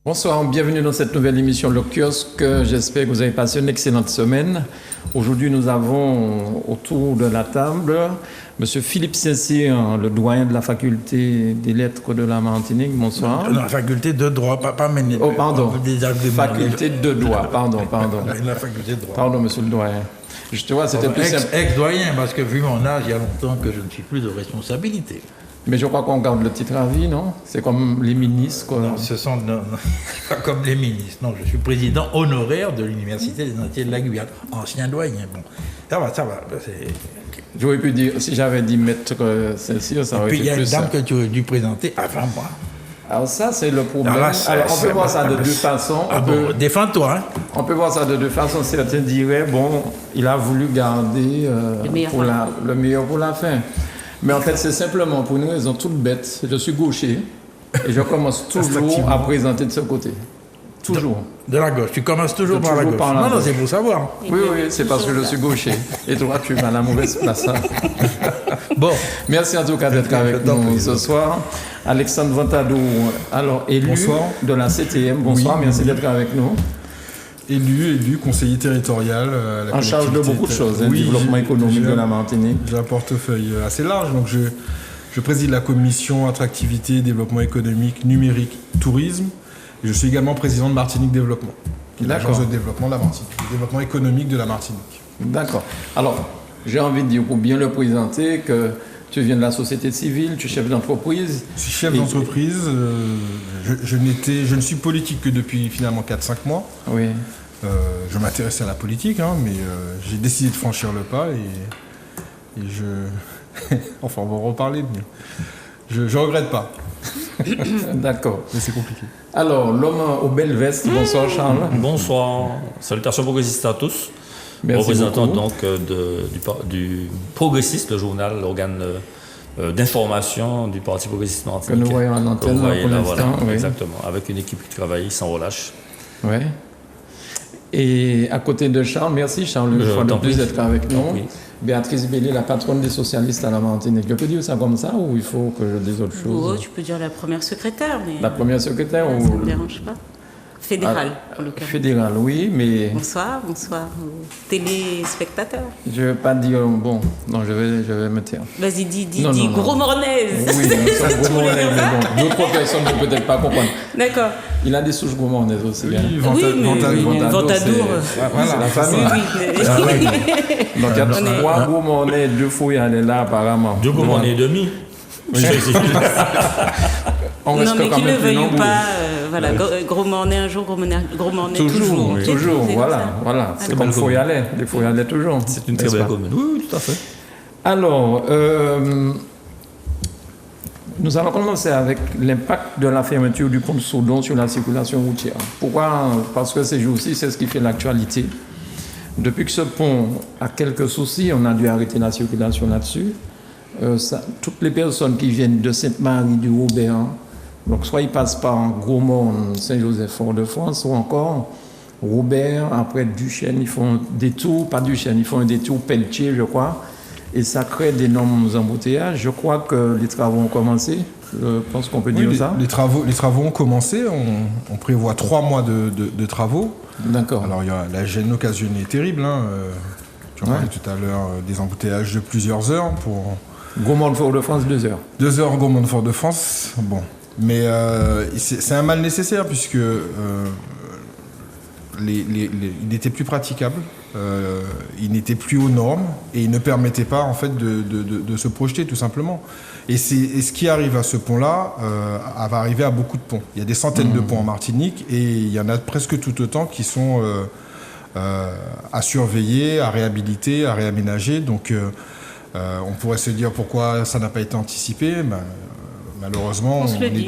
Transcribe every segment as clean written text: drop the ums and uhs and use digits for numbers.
Bonsoir, bienvenue dans cette nouvelle émission Le Kiosque. J'espère que vous avez passé une excellente semaine. Aujourd'hui, nous avons autour de la table M. Philippe Saint-Cyr, le doyen de la faculté des lettres de la Martinique. Bonsoir. Non, la faculté de droit, pas mener. Oh, pardon. Des arguments. Faculté de droit, pardon. La faculté de droit. Pardon, monsieur le doyen. Je te vois, c'était plus simple. Ex-doyen, parce que vu mon âge, il y a longtemps que je ne suis plus de responsabilité. Mais je crois qu'on garde le titre à vie, non? C'est comme les ministres, quoi. Non, pas comme les ministres. Non, je suis président honoraire de l'Université des Antilles de la Guyane. Ancien doyen, bon. Ça va. J'aurais pu dire, si j'avais dit maître Saint-Cyr, ça aurait été plus. Et puis il y a une dame que tu aurais dû présenter avant moi. Alors ça, c'est le problème. Alors, on peut voir ça de deux façons. Défends-toi. Hein. On peut voir ça de deux façons. Certains diraient, bon, il a voulu garder le meilleur pour la fin. Mais en fait, c'est simplement pour une raison toute bête. Je suis gaucher et je commence toujours à présenter de ce côté. Toujours. De la gauche. Tu commences toujours par la gauche. Non, c'est pour savoir. Oui, c'est parce que je suis gaucher. Et toi, tu vas à la mauvaise place. Bon. Merci en tout cas d'être avec nous ce soir. Alexandre Ventadou, alors élu de la CTM. Bonsoir, merci d'être avec nous. Élu, conseiller territorial. En charge de beaucoup de choses, développement économique de la Martinique. J'ai un portefeuille assez large, donc je préside la commission attractivité, développement économique, numérique, tourisme. Et je suis également président de Martinique Développement, qui est l'agence de développement de la Martinique, le développement économique de la Martinique. D'accord. Alors, j'ai envie de dire, pour bien le présenter, que tu viens de la société civile, tu es chef d'entreprise. Je suis chef d'entreprise. Je ne suis politique que depuis finalement 4-5 mois. Oui. Je m'intéressais à la politique, mais j'ai décidé de franchir le pas et je... enfin, on va en reparler, mais je regrette pas. D'accord. Mais c'est compliqué. Alors, l'homme aux belles vestes, bonsoir Charles. Bonsoir, salutations progressistes à tous. Merci représentant beaucoup. donc du Progressiste, le journal, l'organe d'information du Parti Progressiste Martinique. Que nous voyons en antenne pour l'instant. Voilà, oui. exactement, avec une équipe qui travaille sans relâche. Oui. Et à côté de Charles, merci Charles, une fois de plus d'être avec nous. Béatrice Bellé, la patronne des socialistes à la Martinique. Je peux dire ça comme ça ou il faut que je dise autre chose? Oh, tu peux dire la première secrétaire. Mais la première secrétaire ça ne me dérange pas. Fédérale, en le cas. Fédérale, oui, mais... Bonsoir aux téléspectateurs. Je ne vais pas dire... Bon, non, je vais me taire. Vas-y, dis gros mornaise. Oui, gros mornaise, mais bon, d'autres personnes ne peuvent peut-être pas comprendre. D'accord. Il a des souches gros mornaises aussi. Oui, Ventadour. C'est la famille. Oui. Donc il y a 3 gros mornaises, 2 fouilles, elle est là apparemment. 2 gros mornaises et demi. On reste non, mais quand qu'il ne même veuille nombreux. pas, voilà, gros mornais un jour, gros mornais toujours. Toujours, voilà. C'est comme il faut y aller. Il faut y aller toujours. C'est une très belle commune. Oui, tout à fait. Alors, nous allons commencer avec l'impact de la fermeture du pont de Soudon sur la circulation routière. Pourquoi? Parce que ces jours-ci, c'est ce qui fait l'actualité. Depuis que ce pont a quelques soucis, on a dû arrêter la circulation là-dessus. Toutes les personnes qui viennent de Sainte-Marie, du Robert, donc soit ils passent par Gros-Morne, Saint-Joseph, Fort-de-France, ou encore Robert, après Duchesne, ils font des tours, pas Duchesne, ils font un détour Pelletier, je crois, et ça crée d'énormes embouteillages. Je crois que les travaux ont commencé, je pense qu'on peut dire ça. Les travaux ont commencé, on prévoit 3 mois de travaux. D'accord. Alors la gêne occasionnée est terrible, tu en parlais tout à l'heure, des embouteillages de plusieurs heures pour... Gros-Morne-Fort-de-France, 2 heures. 2 heures Gros-Morne-Fort-de-France, bon. Mais c'est un mal nécessaire puisque il n'était plus praticable, il n'était plus aux normes et il ne permettait pas en fait de se projeter tout simplement. Et ce qui arrive à ce pont-là va arriver à beaucoup de ponts. Il y a des centaines de ponts en Martinique et il y en a presque tout autant qui sont à surveiller, à réhabiliter, à réaménager. Donc on pourrait se dire pourquoi ça n'a pas été anticipé. Malheureusement,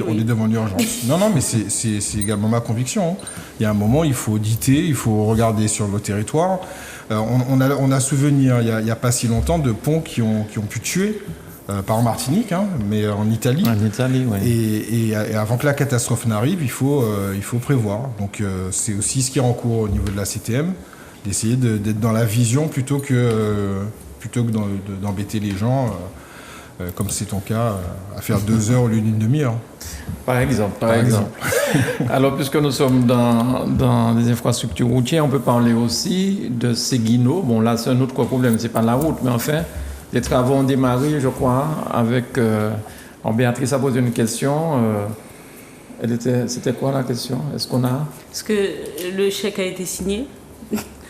on est devant l'urgence. Non, mais c'est également ma conviction. Il y a un moment, il faut auditer, il faut regarder sur le territoire. On a souvenir, il n'y a pas si longtemps, de ponts qui ont pu tuer, pas en Martinique, mais en Italie. En Italie, oui. Et avant que la catastrophe n'arrive, il faut prévoir. Donc c'est aussi ce qui est en cours au niveau de la CTM, d'essayer d'être dans la vision plutôt que d'embêter les gens comme c'est ton cas, à faire 2 heures au lieu d'une demi-heure. Par exemple. Alors, puisque nous sommes dans les infrastructures routières, on peut parler aussi de Seguino. Bon, là, c'est un autre problème, c'est pas la route, mais enfin, les travaux ont démarré, je crois, avec... Béatrice a posé une question. C'était quoi la question? Est-ce que le chèque a été signé?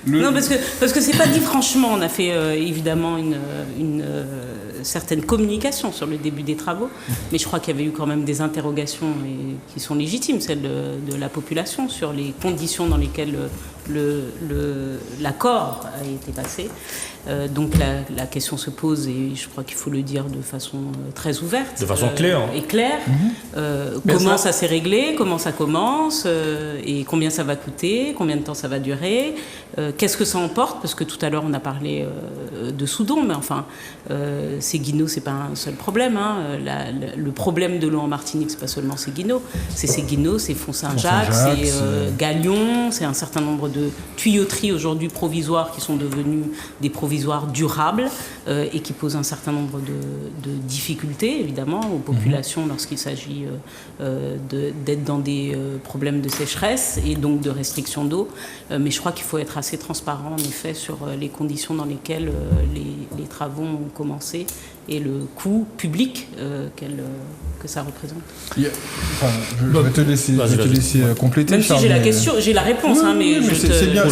Non, parce que c'est pas dit franchement. On a fait évidemment une certaine communication sur le début des travaux, mais je crois qu'il y avait eu quand même des interrogations qui sont légitimes, celles de la population, sur les conditions dans lesquelles l'accord a été passé. Donc la question se pose, et je crois qu'il faut le dire de façon très ouverte. De façon claire. Et claire. Comment ça s'est réglé, comment ça commence, et combien ça va coûter, combien de temps ça va durer, qu'est-ce que ça emporte, parce que tout à l'heure on a parlé de Soudon, mais enfin, Seguino, c'est pas un seul problème. Hein. Le problème de l'eau en Martinique, c'est pas seulement Seguino, c'est Font-Saint-Jacques, c'est Galion, c'est un certain nombre de tuyauteries aujourd'hui provisoires qui sont devenues des provisoires durables et qui posent un certain nombre de difficultés, évidemment, aux populations lorsqu'il s'agit d'être dans des problèmes de sécheresse et donc de restriction d'eau. Mais je crois qu'il faut être assez transparent, en effet, sur les conditions dans lesquelles les travaux ont commencé et le coût public que ça représente. Je vais te laisser compléter. Même si j'ai la question, j'ai la réponse, mais c'est bien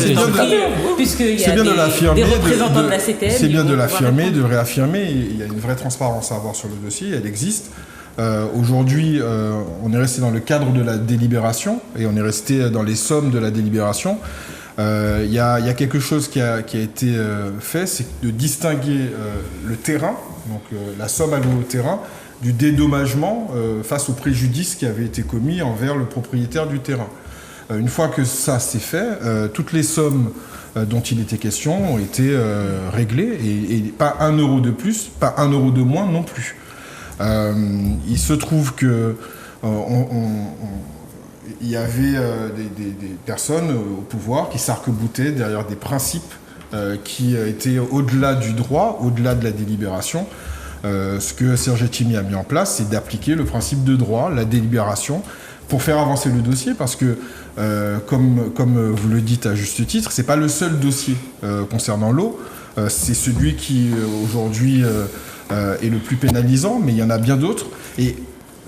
puisqu'il y a des représentants de la CTM. C'est bien de l'affirmer, de réaffirmer. Il y a une vraie transparence à avoir sur le dossier, elle existe. Aujourd'hui, on est resté dans le cadre de la délibération et on est resté dans les sommes de la délibération. Il y a quelque chose qui a été fait, c'est de distinguer le terrain, donc la somme allouée au terrain, du dédommagement face au préjudice qui avait été commis envers le propriétaire du terrain. Une fois que ça s'est fait, toutes les sommes dont il était question ont été réglées et pas 1 euro de plus, pas 1 euro de moins non plus. Il se trouve que il y avait des personnes au pouvoir qui s'arc-boutaient derrière des principes qui étaient au-delà du droit, au-delà de la délibération. Ce que Serge Etchimi a mis en place, c'est d'appliquer le principe de droit, la délibération, pour faire avancer le dossier, parce que, comme vous le dites à juste titre, c'est pas le seul dossier concernant l'eau, c'est celui qui aujourd'hui est le plus pénalisant, mais il y en a bien d'autres. Et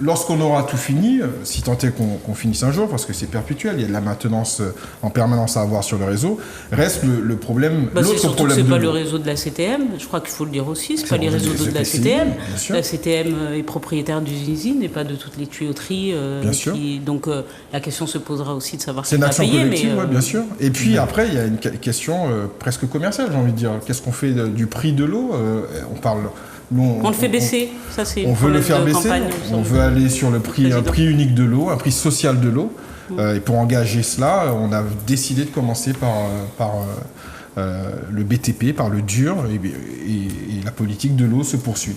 lorsqu'on aura tout fini, si tant est qu'on finisse un jour, parce que c'est perpétuel, il y a de la maintenance en permanence à avoir sur le réseau, reste le problème. C'est surtout que ce n'est pas le réseau de la CTM, je crois qu'il faut le dire aussi, ce n'est pas les réseaux d'eau de la CTM. La CTM est propriétaire d'usines et pas de toutes les tuyauteries. Donc la question se posera aussi de savoir qui va payer. C'est une action collective, oui, bien sûr. Et puis après, il y a une question presque commerciale, j'ai envie de dire. Qu'est-ce qu'on fait du prix de l'eau? On parle... On le fait baisser, ça c'est une on veut le faire baisser, campagne, on veut aller sur un prix unique de l'eau, un prix social de l'eau. Et pour engager cela, on a décidé de commencer par le BTP, par le dur, et la politique de l'eau se poursuit.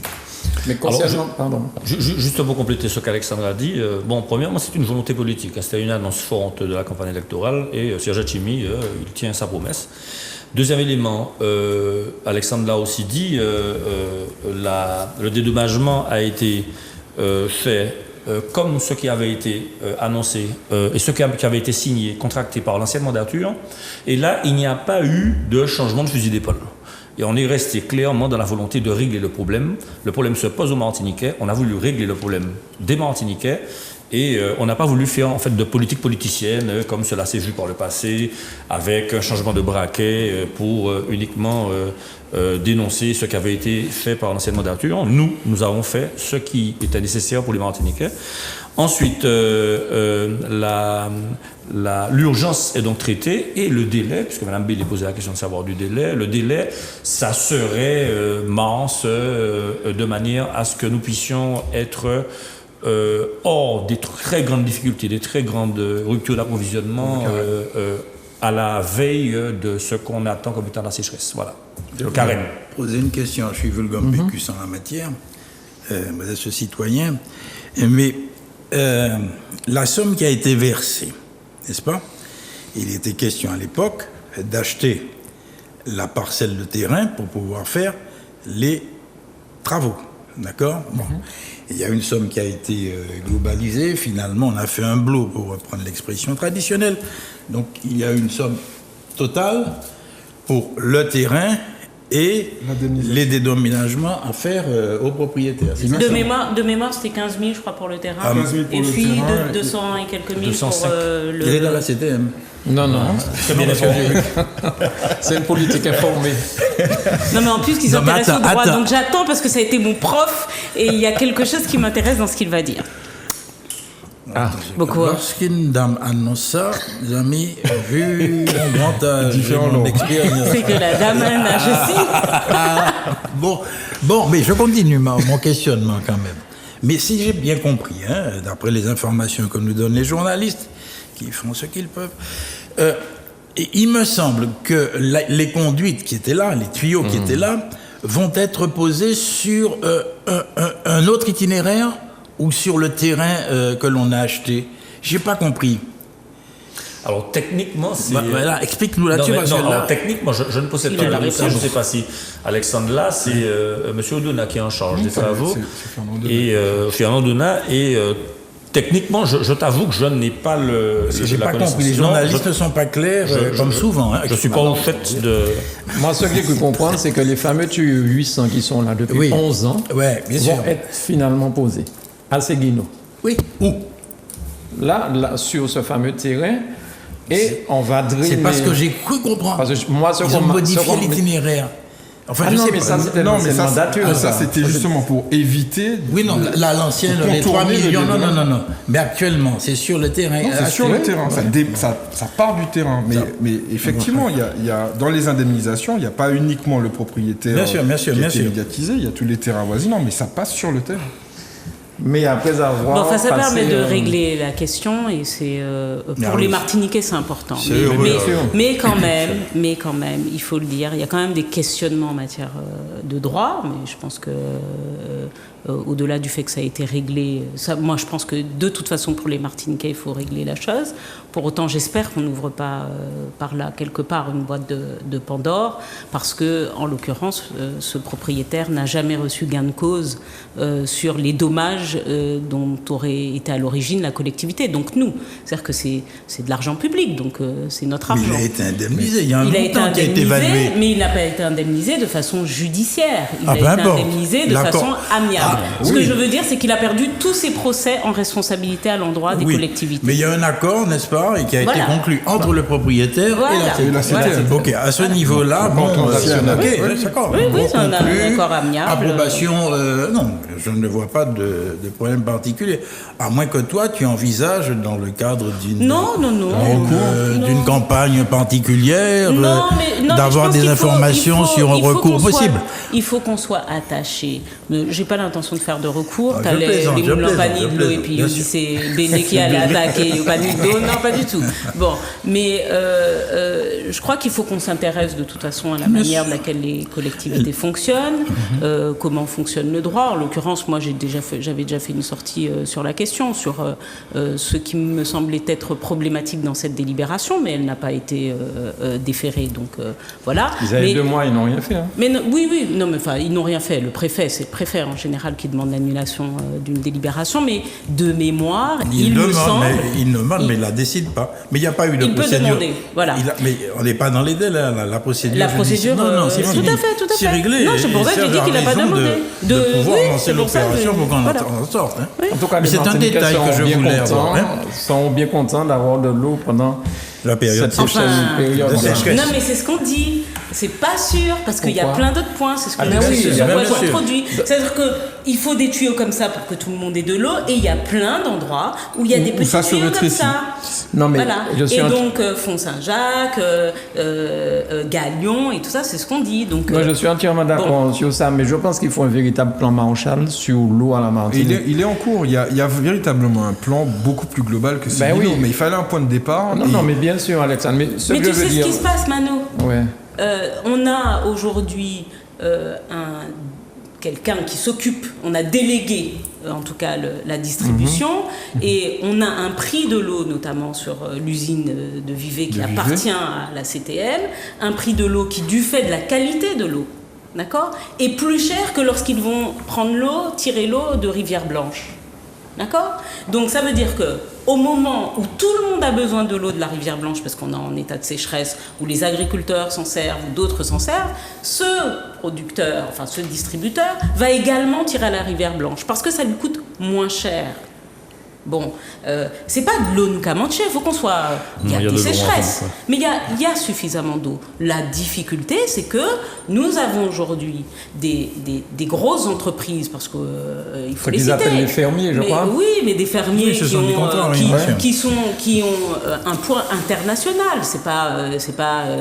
Mais concernant, pardon. Juste pour compléter ce qu'Alexandre a dit, premièrement, c'est une volonté politique. C'était une annonce forte de la campagne électorale et Serge Etchimi, il tient sa promesse. Deuxième élément, Alexandre l'a aussi dit, le dédommagement a été fait comme ce qui avait été annoncé et ce qui avait été signé, contracté par l'ancienne mandature. Et là, il n'y a pas eu de changement de fusil d'épaule. Et on est resté clairement dans la volonté de régler le problème. Le problème se pose aux Martiniquais. On a voulu régler le problème des Martiniquais. Et on n'a pas voulu faire en fait de politique politicienne comme cela s'est vu par le passé, avec un changement de braquet pour uniquement dénoncer ce qui avait été fait par l'ancienne mandature. Nous avons fait ce qui était nécessaire pour les Martiniquais. Ensuite, l'urgence est donc traitée et le délai, puisque Mme Bélé posait la question de savoir du délai, le délai, ça serait mince de manière à ce que nous puissions être hors des très grandes difficultés, des très grandes ruptures d'approvisionnement à la veille de ce qu'on attend comme étant la sécheresse. Voilà. Karen. Poser une question, je suis vulgaire pécus en la matière, modeste citoyen, mais la somme qui a été versée, n'est-ce pas? Il était question à l'époque d'acheter la parcelle de terrain pour pouvoir faire les travaux. D'accord. Bon. Il y a une somme qui a été globalisée. Finalement, on a fait un bloc, pour reprendre l'expression traditionnelle. Donc, il y a une somme totale pour le terrain et les dédommagements à faire aux propriétaires. De mémoire, c'était 15 000, je crois, pour le terrain. 15 000 pour et le puis terrain, 200 et quelques mille 205. pour le... Il est dans la CTM. Non, Très bien informé. c'est une politique informée. Non, mais en plus, qu'ils Non, mais s'intéressent au droit. attends. Donc j'attends parce que ça a été mon prof et il y a quelque chose qui m'intéresse dans ce qu'il va dire. Beaucoup. Lorsqu'une dame annonce ça, les amis, vu mon grand âge, mon expérience. C'est que la dame a un âge aussi. Bon, mais je continue mon questionnement quand même. Mais si j'ai bien compris, d'après les informations que nous donnent les journalistes, qui font ce qu'ils peuvent, et il me semble que les conduites qui étaient là, les tuyaux qui étaient là, vont être posés sur un autre itinéraire ou sur le terrain que l'on a acheté. J'ai pas compris. Alors techniquement, c'est... Voilà, explique-nous là-dessus. Alors, techniquement, je ne possède pas de réponse. Je ne sais pas si Alexandre là, c'est M. Odona qui est en charge des travaux. C'est Fernand Donat. Et Fernand Odona. Et techniquement, je t'avoue que je n'ai pas J'ai pas compris. Les journalistes ne sont pas clairs, comme souvent. Je ne suis pas au fait de... Moi, ce que j'ai pu comprendre, c'est que les fameux tuyaux 800 qui sont là depuis 11 ans Ouais, bien sûr. vont être finalement posés à Séguino. Oui. Où? Là, sur ce fameux terrain, et on va drainer... C'est parce que j'ai cru comprendre. Parce que moi, Ils ont modifié l'itinéraire. Enfin, Ah je non, sais mais pas. ça, c'était Non, mais l'ancienne mandature. ça c'était justement pour éviter. Oui, non, l'ancienne, les 3 contourner le millions, développement. non. Mais actuellement, c'est sur le terrain. Non, c'est sur le terrain, ça part du terrain. Mais effectivement, il y a, dans les indemnisations, il n'y a pas uniquement le propriétaire Bien sûr, qui a été médiatisé, il y a tous les terrains voisins, mais ça passe sur le terrain. Mais après avoir Bon, enfin, ça passé, permet de régler la question et c'est pour les Martiniquais c'est important. C'est heureux. Mais quand même, il faut le dire, il y a quand même des questionnements en matière de droit. Mais je pense que au-delà du fait que ça a été réglé, moi je pense que de toute façon pour les Martiniquais il faut régler la chose. Pour autant, j'espère qu'on n'ouvre pas par là quelque part une boîte de Pandore, parce que en l'occurrence, ce propriétaire n'a jamais reçu gain de cause sur les dommages dont aurait été à l'origine la collectivité. Donc nous, c'est-à-dire que c'est de l'argent public, donc c'est notre argent. Mais il a été indemnisé, il y a un Il a été montant qui a été évalué. indemnisé, mais il n'a pas été indemnisé de façon judiciaire. Il a été importe. indemnisé de D'accord. façon amiable. Ce oui. que je veux dire, c'est qu'il a perdu tous ses procès en responsabilité à l'endroit des Oui. collectivités. Mais il y a un accord, n'est-ce pas, et qui a été Voilà. conclu entre le propriétaire et la CTM. CTM. Ok, à ce niveau-là, bon, d'accord. Oui, On c'est un conclut. accord amiable. Approbation, non, je ne vois pas de problème particulier. À moins que toi, tu envisages, dans le cadre d'une campagne particulière, d'avoir des informations sur un recours possible. Il faut qu'on soit attaché. J'ai pas l'intention de faire de recours. Ah, T'as je plaisante, les je moulins plaisante, panique je d'eau et plaisante, puis bien aussi sûr. c'est Béné qui allait attaquer panique d'eau. Non, pas du tout. Bon, mais je crois qu'il faut qu'on s'intéresse de toute façon à la manière de laquelle les collectivités fonctionnent, comment fonctionne le droit. En l'occurrence, moi j'avais déjà fait une sortie sur la question, sur ce qui me semblait être problématique dans cette délibération, mais elle n'a pas été déférée. Donc voilà. Ils avaient 2 mois, ils n'ont rien fait. Hein. Mais non, oui, non, mais enfin, ils n'ont rien fait. Le préfet, c'est le préfet en général qui demande l'annulation d'une délibération, mais de mémoire, il me semble. Il demande, mais il ne la décide pas. Mais il n'y a pas eu de Il peut procédure. demander, voilà. Mais on n'est pas dans les délais, la procédure. La procédure, non, c'est tout fini. à fait. C'est réglé. Non, c'est pour ça que j'ai dit qu'il n'a pas demandé. De pouvoir oui, lancer c'est pour ça que l'opération pour qu'on voilà. en sorte. Hein. Oui. En tout cas, Mais les c'est un Martiniquais détail que je sont bien voulais contents, avoir. Hein. sont bien contents d'avoir de l'eau pendant La période cette période. de sécheresse. Non, mais c'est ce qu'on dit. C'est pas sûr, parce qu'il y a Pourquoi plein d'autres points. C'est ce que mais je oui, dis, bien sur quoi sûr. je produit. C'est-à-dire qu'il faut des tuyaux comme ça pour que tout le monde ait de l'eau, et il y a plein d'endroits où il y a des Où petits ça se tuyaux comme rétrécit. ça. Non, mais Voilà. je suis Et donc, Font-Saint-Jacques, Galion, et tout ça, c'est ce qu'on dit. Donc, Moi, je suis entièrement d'accord sur ça, mais je pense qu'il faut un véritable plan Marshall sur l'eau à la Martinique. Il est en cours. Il y a véritablement un plan beaucoup plus global que celui-là. oui. Mais il fallait un point de départ. Non, mais bien sûr, Alexandre. Mais ce mais que tu je veux sais dire... ce qui se passe, Mano. Ouais. On a aujourd'hui quelqu'un qui s'occupe, on a délégué en tout cas la distribution, et on a un prix de l'eau, notamment sur l'usine de Vivey qui appartient à la CTM, un prix de l'eau qui, du fait de la qualité de l'eau, d'accord, est plus cher que lorsqu'ils vont prendre l'eau, tirer l'eau de Rivière Blanche. D'accord ? Donc ça veut dire que au moment où tout le monde a besoin de l'eau de la Rivière Blanche, parce qu'on est en état de sécheresse, où les agriculteurs s'en servent, ou d'autres s'en servent, ce producteur, enfin ce distributeur, va également tirer à la Rivière Blanche, parce que ça lui coûte moins cher. Bon, c'est pas de l'eau Nukamanché, il faut qu'on soit... Il y a des sécheresses, mais il y a suffisamment d'eau. La difficulté, c'est que nous avons aujourd'hui des grosses entreprises, parce que il faut les citer. Ils appellent les fermiers, je crois. Oui, mais des fermiers qui ont un poids international. C'est pas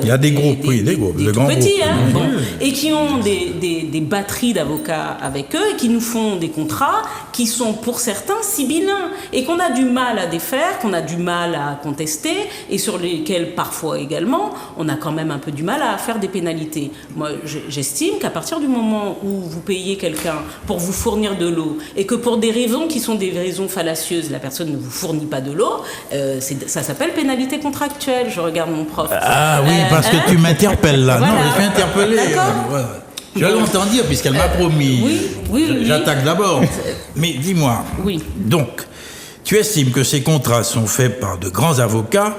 il y a des groupes, des grands petits, groupes. Hein, bon, et qui ont des batteries d'avocats avec eux, et qui nous font des contrats qui sont pour certains sibyllins, et qu'on a du mal à défaire, qu'on a du mal à contester, et sur lesquels parfois également on a quand même un peu du mal à faire des pénalités. Moi j'estime qu'à partir du moment où vous payez quelqu'un pour vous fournir de l'eau, et que pour des raisons qui sont des raisons fallacieuses, la personne ne vous fournit pas de l'eau, ça s'appelle pénalité contractuelle. Je regarde mon prof. Ah oui, parce que tu m'interpelles là. Voilà. Non, je suis interpellé. Je l'entends dire puisqu'elle m'a promis. Oui. J'attaque d'abord. Mais dis-moi. Oui. Donc, tu estimes que ces contrats sont faits par de grands avocats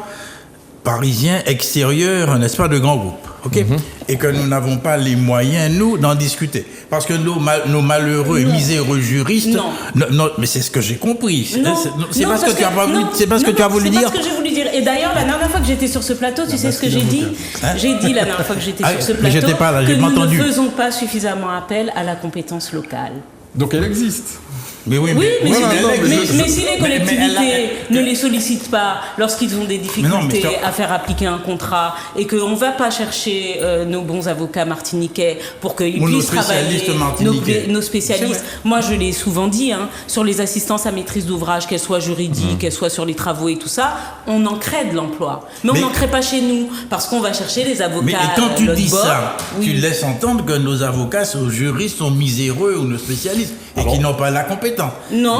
parisiens extérieurs, n'est-ce pas, de grands groupes, ok, et que nous n'avons pas les moyens, nous, d'en discuter. Parce que nos malheureux et miséreux juristes... Non, mais c'est ce que j'ai compris. C'est parce que tu as pas voulu, c'est parce que tu as voulu dire... C'est pas ce que j'ai voulu dire. Et d'ailleurs, la dernière fois que j'étais sur ce plateau, tu sais ce que j'ai dit ? J'ai dit la dernière fois que j'étais sur ce plateau que nous ne faisons pas suffisamment appel à la compétence locale. Donc elle existe. Mais si les collectivités ne les sollicitent pas lorsqu'ils ont des difficultés à faire appliquer un contrat, et qu'on ne va pas chercher nos bons avocats martiniquais pour qu'ils puissent travailler, nos spécialistes, moi je l'ai souvent dit, sur les assistances à maîtrise d'ouvrage, qu'elles soient juridiques, qu'elles soient sur les travaux et tout ça, on en crée de l'emploi. Mais on n'en crée pas chez nous, parce qu'on va chercher les avocats. Mais quand tu dis ça, tu laisses entendre que nos avocats, nos juristes sont miséreux ou nos spécialistes, et qu'ils n'ont pas la compétence. Non,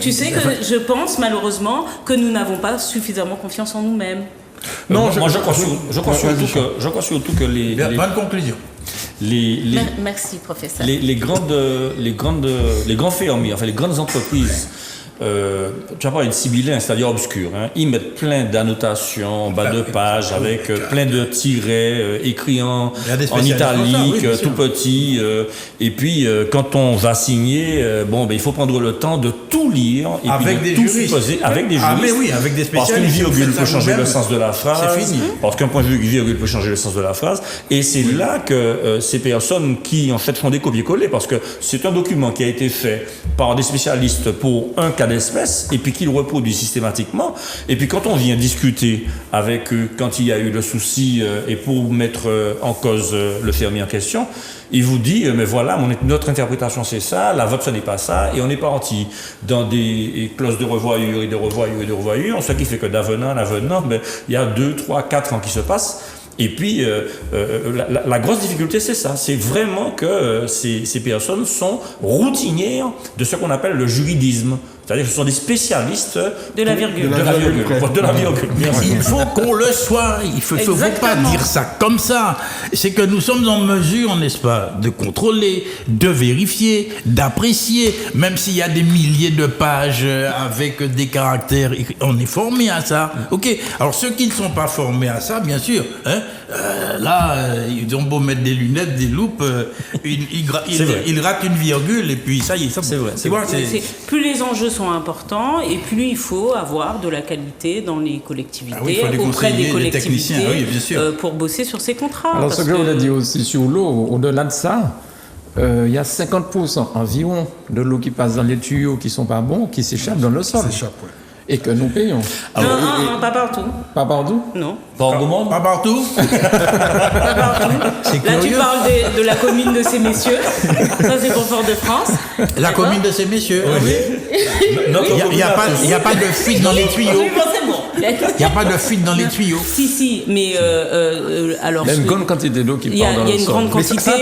tu sais que je pense malheureusement que nous n'avons pas suffisamment confiance en nous-mêmes. Non, moi je crois surtout que les... Bonne conclusion. Merci, professeur. Les grands fermiers, enfin les grandes entreprises, tu vas pas une sibyllin, c'est-à-dire obscur. Ils mettent plein d'annotations, bas de page, avec plein de tirets écrits en italique, tout petit. Et puis, quand on va signer, il faut prendre le temps de tout lire et avec puis de tout supposer avec des juristes. Mais oui, avec des spécialistes. Parce qu'une virgule peut changer le sens de la phrase. C'est fini. Parce qu'un point de virgule peut changer le sens de la phrase. Et c'est là que ces personnes qui, en fait, font des copier-coller, parce que c'est un document qui a été fait par des spécialistes pour un cas d'espèce, et puis qu'ils reproduisent systématiquement. Et puis quand on vient discuter avec eux, quand il y a eu le souci, et pour mettre en cause le fermier en question, il vous dit, mais voilà, notre interprétation c'est ça, la vôtre ce n'est pas ça, et on est parti dans des clauses de revoyure et de revoyure et de revoyure, ce qui fait que d'avenant, il y a 2, 3, 4 ans qui se passent. Et puis, la grosse difficulté, c'est ça. C'est vraiment que ces personnes sont routinières de ce qu'on appelle le juridisme. C'est-à-dire que ce sont des spécialistes de la virgule. De la virgule. Il faut qu'on le soit. Il ne faut pas dire ça comme ça. C'est que nous sommes en mesure, n'est-ce pas, de contrôler, de vérifier, d'apprécier, même s'il y a des milliers de pages avec des caractères. On est formé à ça. Ok. Alors ceux qui ne sont pas formés à ça, bien sûr, ils ont beau mettre des lunettes, des loupes, ils ratent une virgule et puis ça y est. C'est vrai. Plus les enjeux sont importants, et plus il faut avoir de la qualité dans les collectivités, auprès des collectivités, pour bosser sur ces contrats. Alors ce que vous avez dit aussi sur l'eau, au-delà de ça, il y a 50% environ de l'eau qui passe dans les tuyaux qui ne sont pas bons, qui s'échappe dans le sol. Et que nous payons. Alors, non, pas partout. Pas partout ? Non. Pas partout. Pas partout. Là, tu parles de la commune de ces messieurs. Ça, c'est pour Fort-de-France. La commune de ces messieurs. Oui. Il n'y a pas de fuite dans les tuyaux. Oui, bon, c'est bon. Il n'y a pas de fuite dans les tuyaux. Si, mais alors... Il y a une grande quantité d'eau qui part dans le sol. Il y a une grande quantité, ça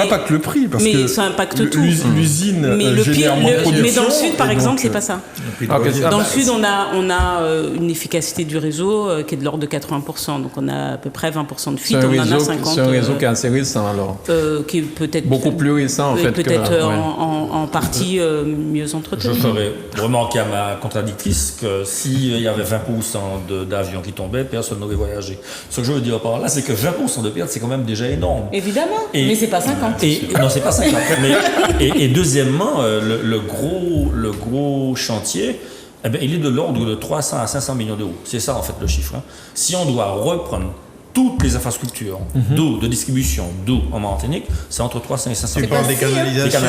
impacte le prix, parce que ça impacte tout. L'usine génère moins de production. Mais dans le sud, par exemple, c'est pas ça. Okay, Dans le sud, on a une efficacité du réseau qui est de l'ordre de 80%. Donc on a à peu près 20% de fuite, on en a 50%. C'est un réseau qui est assez récent alors. Qui est peut-être... Beaucoup plus récent en fait. Peut-être en partie mieux entretenu. Je ferais remarquer à ma contradictrice que s'il y avait 20% d'avions qui tombaient, personne n'aurait voyagé. Ce que je veux dire par là, c'est que 20% de pertes, c'est quand même déjà énorme. Évidemment, mais c'est pas 50. Non, c'est pas 50. Et deuxièmement, le gros chantier, eh bien, il est de l'ordre de 300 à 500 millions d'euros. C'est ça en fait le chiffre. Si on doit reprendre toutes les infrastructures d'eau, de distribution d'eau en Martinique, c'est entre 300 et 500 Tu parles des canalisations.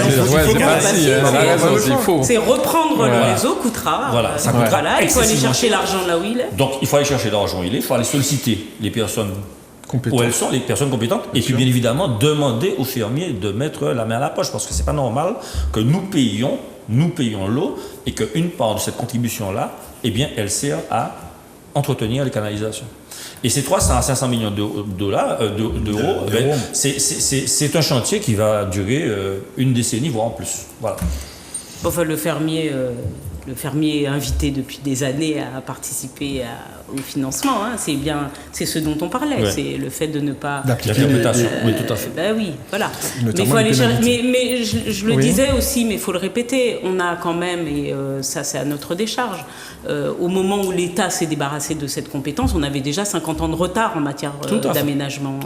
C'est reprendre le réseau coûtera. Voilà, ça coûtera. Il faut aller chercher l'argent là où il est. Donc, il faut aller chercher l'argent où il est, il faut aller solliciter les personnes où elles sont, les personnes compétentes, et puis bien évidemment demander aux fermiers de mettre la main à la poche, parce que c'est pas normal que nous payions l'eau et qu'une part de cette contribution-là, eh bien, elle sert à entretenir les canalisations. Et ces 300 à 500 millions d'euros, c'est un chantier qui va durer une décennie, voire en plus. Voilà. Enfin, le fermier est invité depuis des années à participer au financement. C'est ce dont on parlait. Ouais. C'est le fait de ne pas... L'interprétation, oui, tout à fait. Oui, voilà. Mais il faut aller chercher... Mais je le disais aussi, mais il faut le répéter, on a quand même, et ça c'est à notre décharge, au moment où l'État s'est débarrassé de cette compétence, on avait déjà 50 ans de retard en matière d'aménagement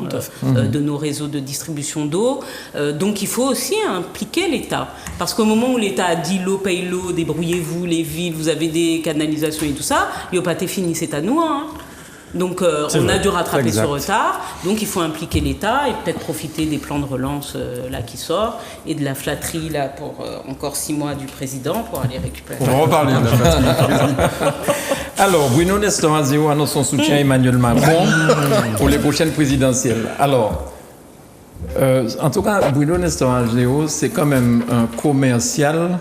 de nos réseaux de distribution d'eau. Donc il faut aussi impliquer l'État. Parce qu'au moment où l'État a dit l'eau paye l'eau, débrouillez-vous, les villes, vous avez des canalisations et tout ça, Yopaté fini, c'est à nous. Donc on a dû rattraper ce retard. Donc il faut impliquer l'État et peut-être profiter des plans de relance là qui sortent et de la flatterie là pour encore 6 mois du président pour aller récupérer. On va reparler de la flatterie du président. Alors, Bruno Nestor Azero annonce son soutien à Emmanuel Macron pour les prochaines présidentielles. Alors, en tout cas, Bruno Nestor Azero, c'est quand même un commercial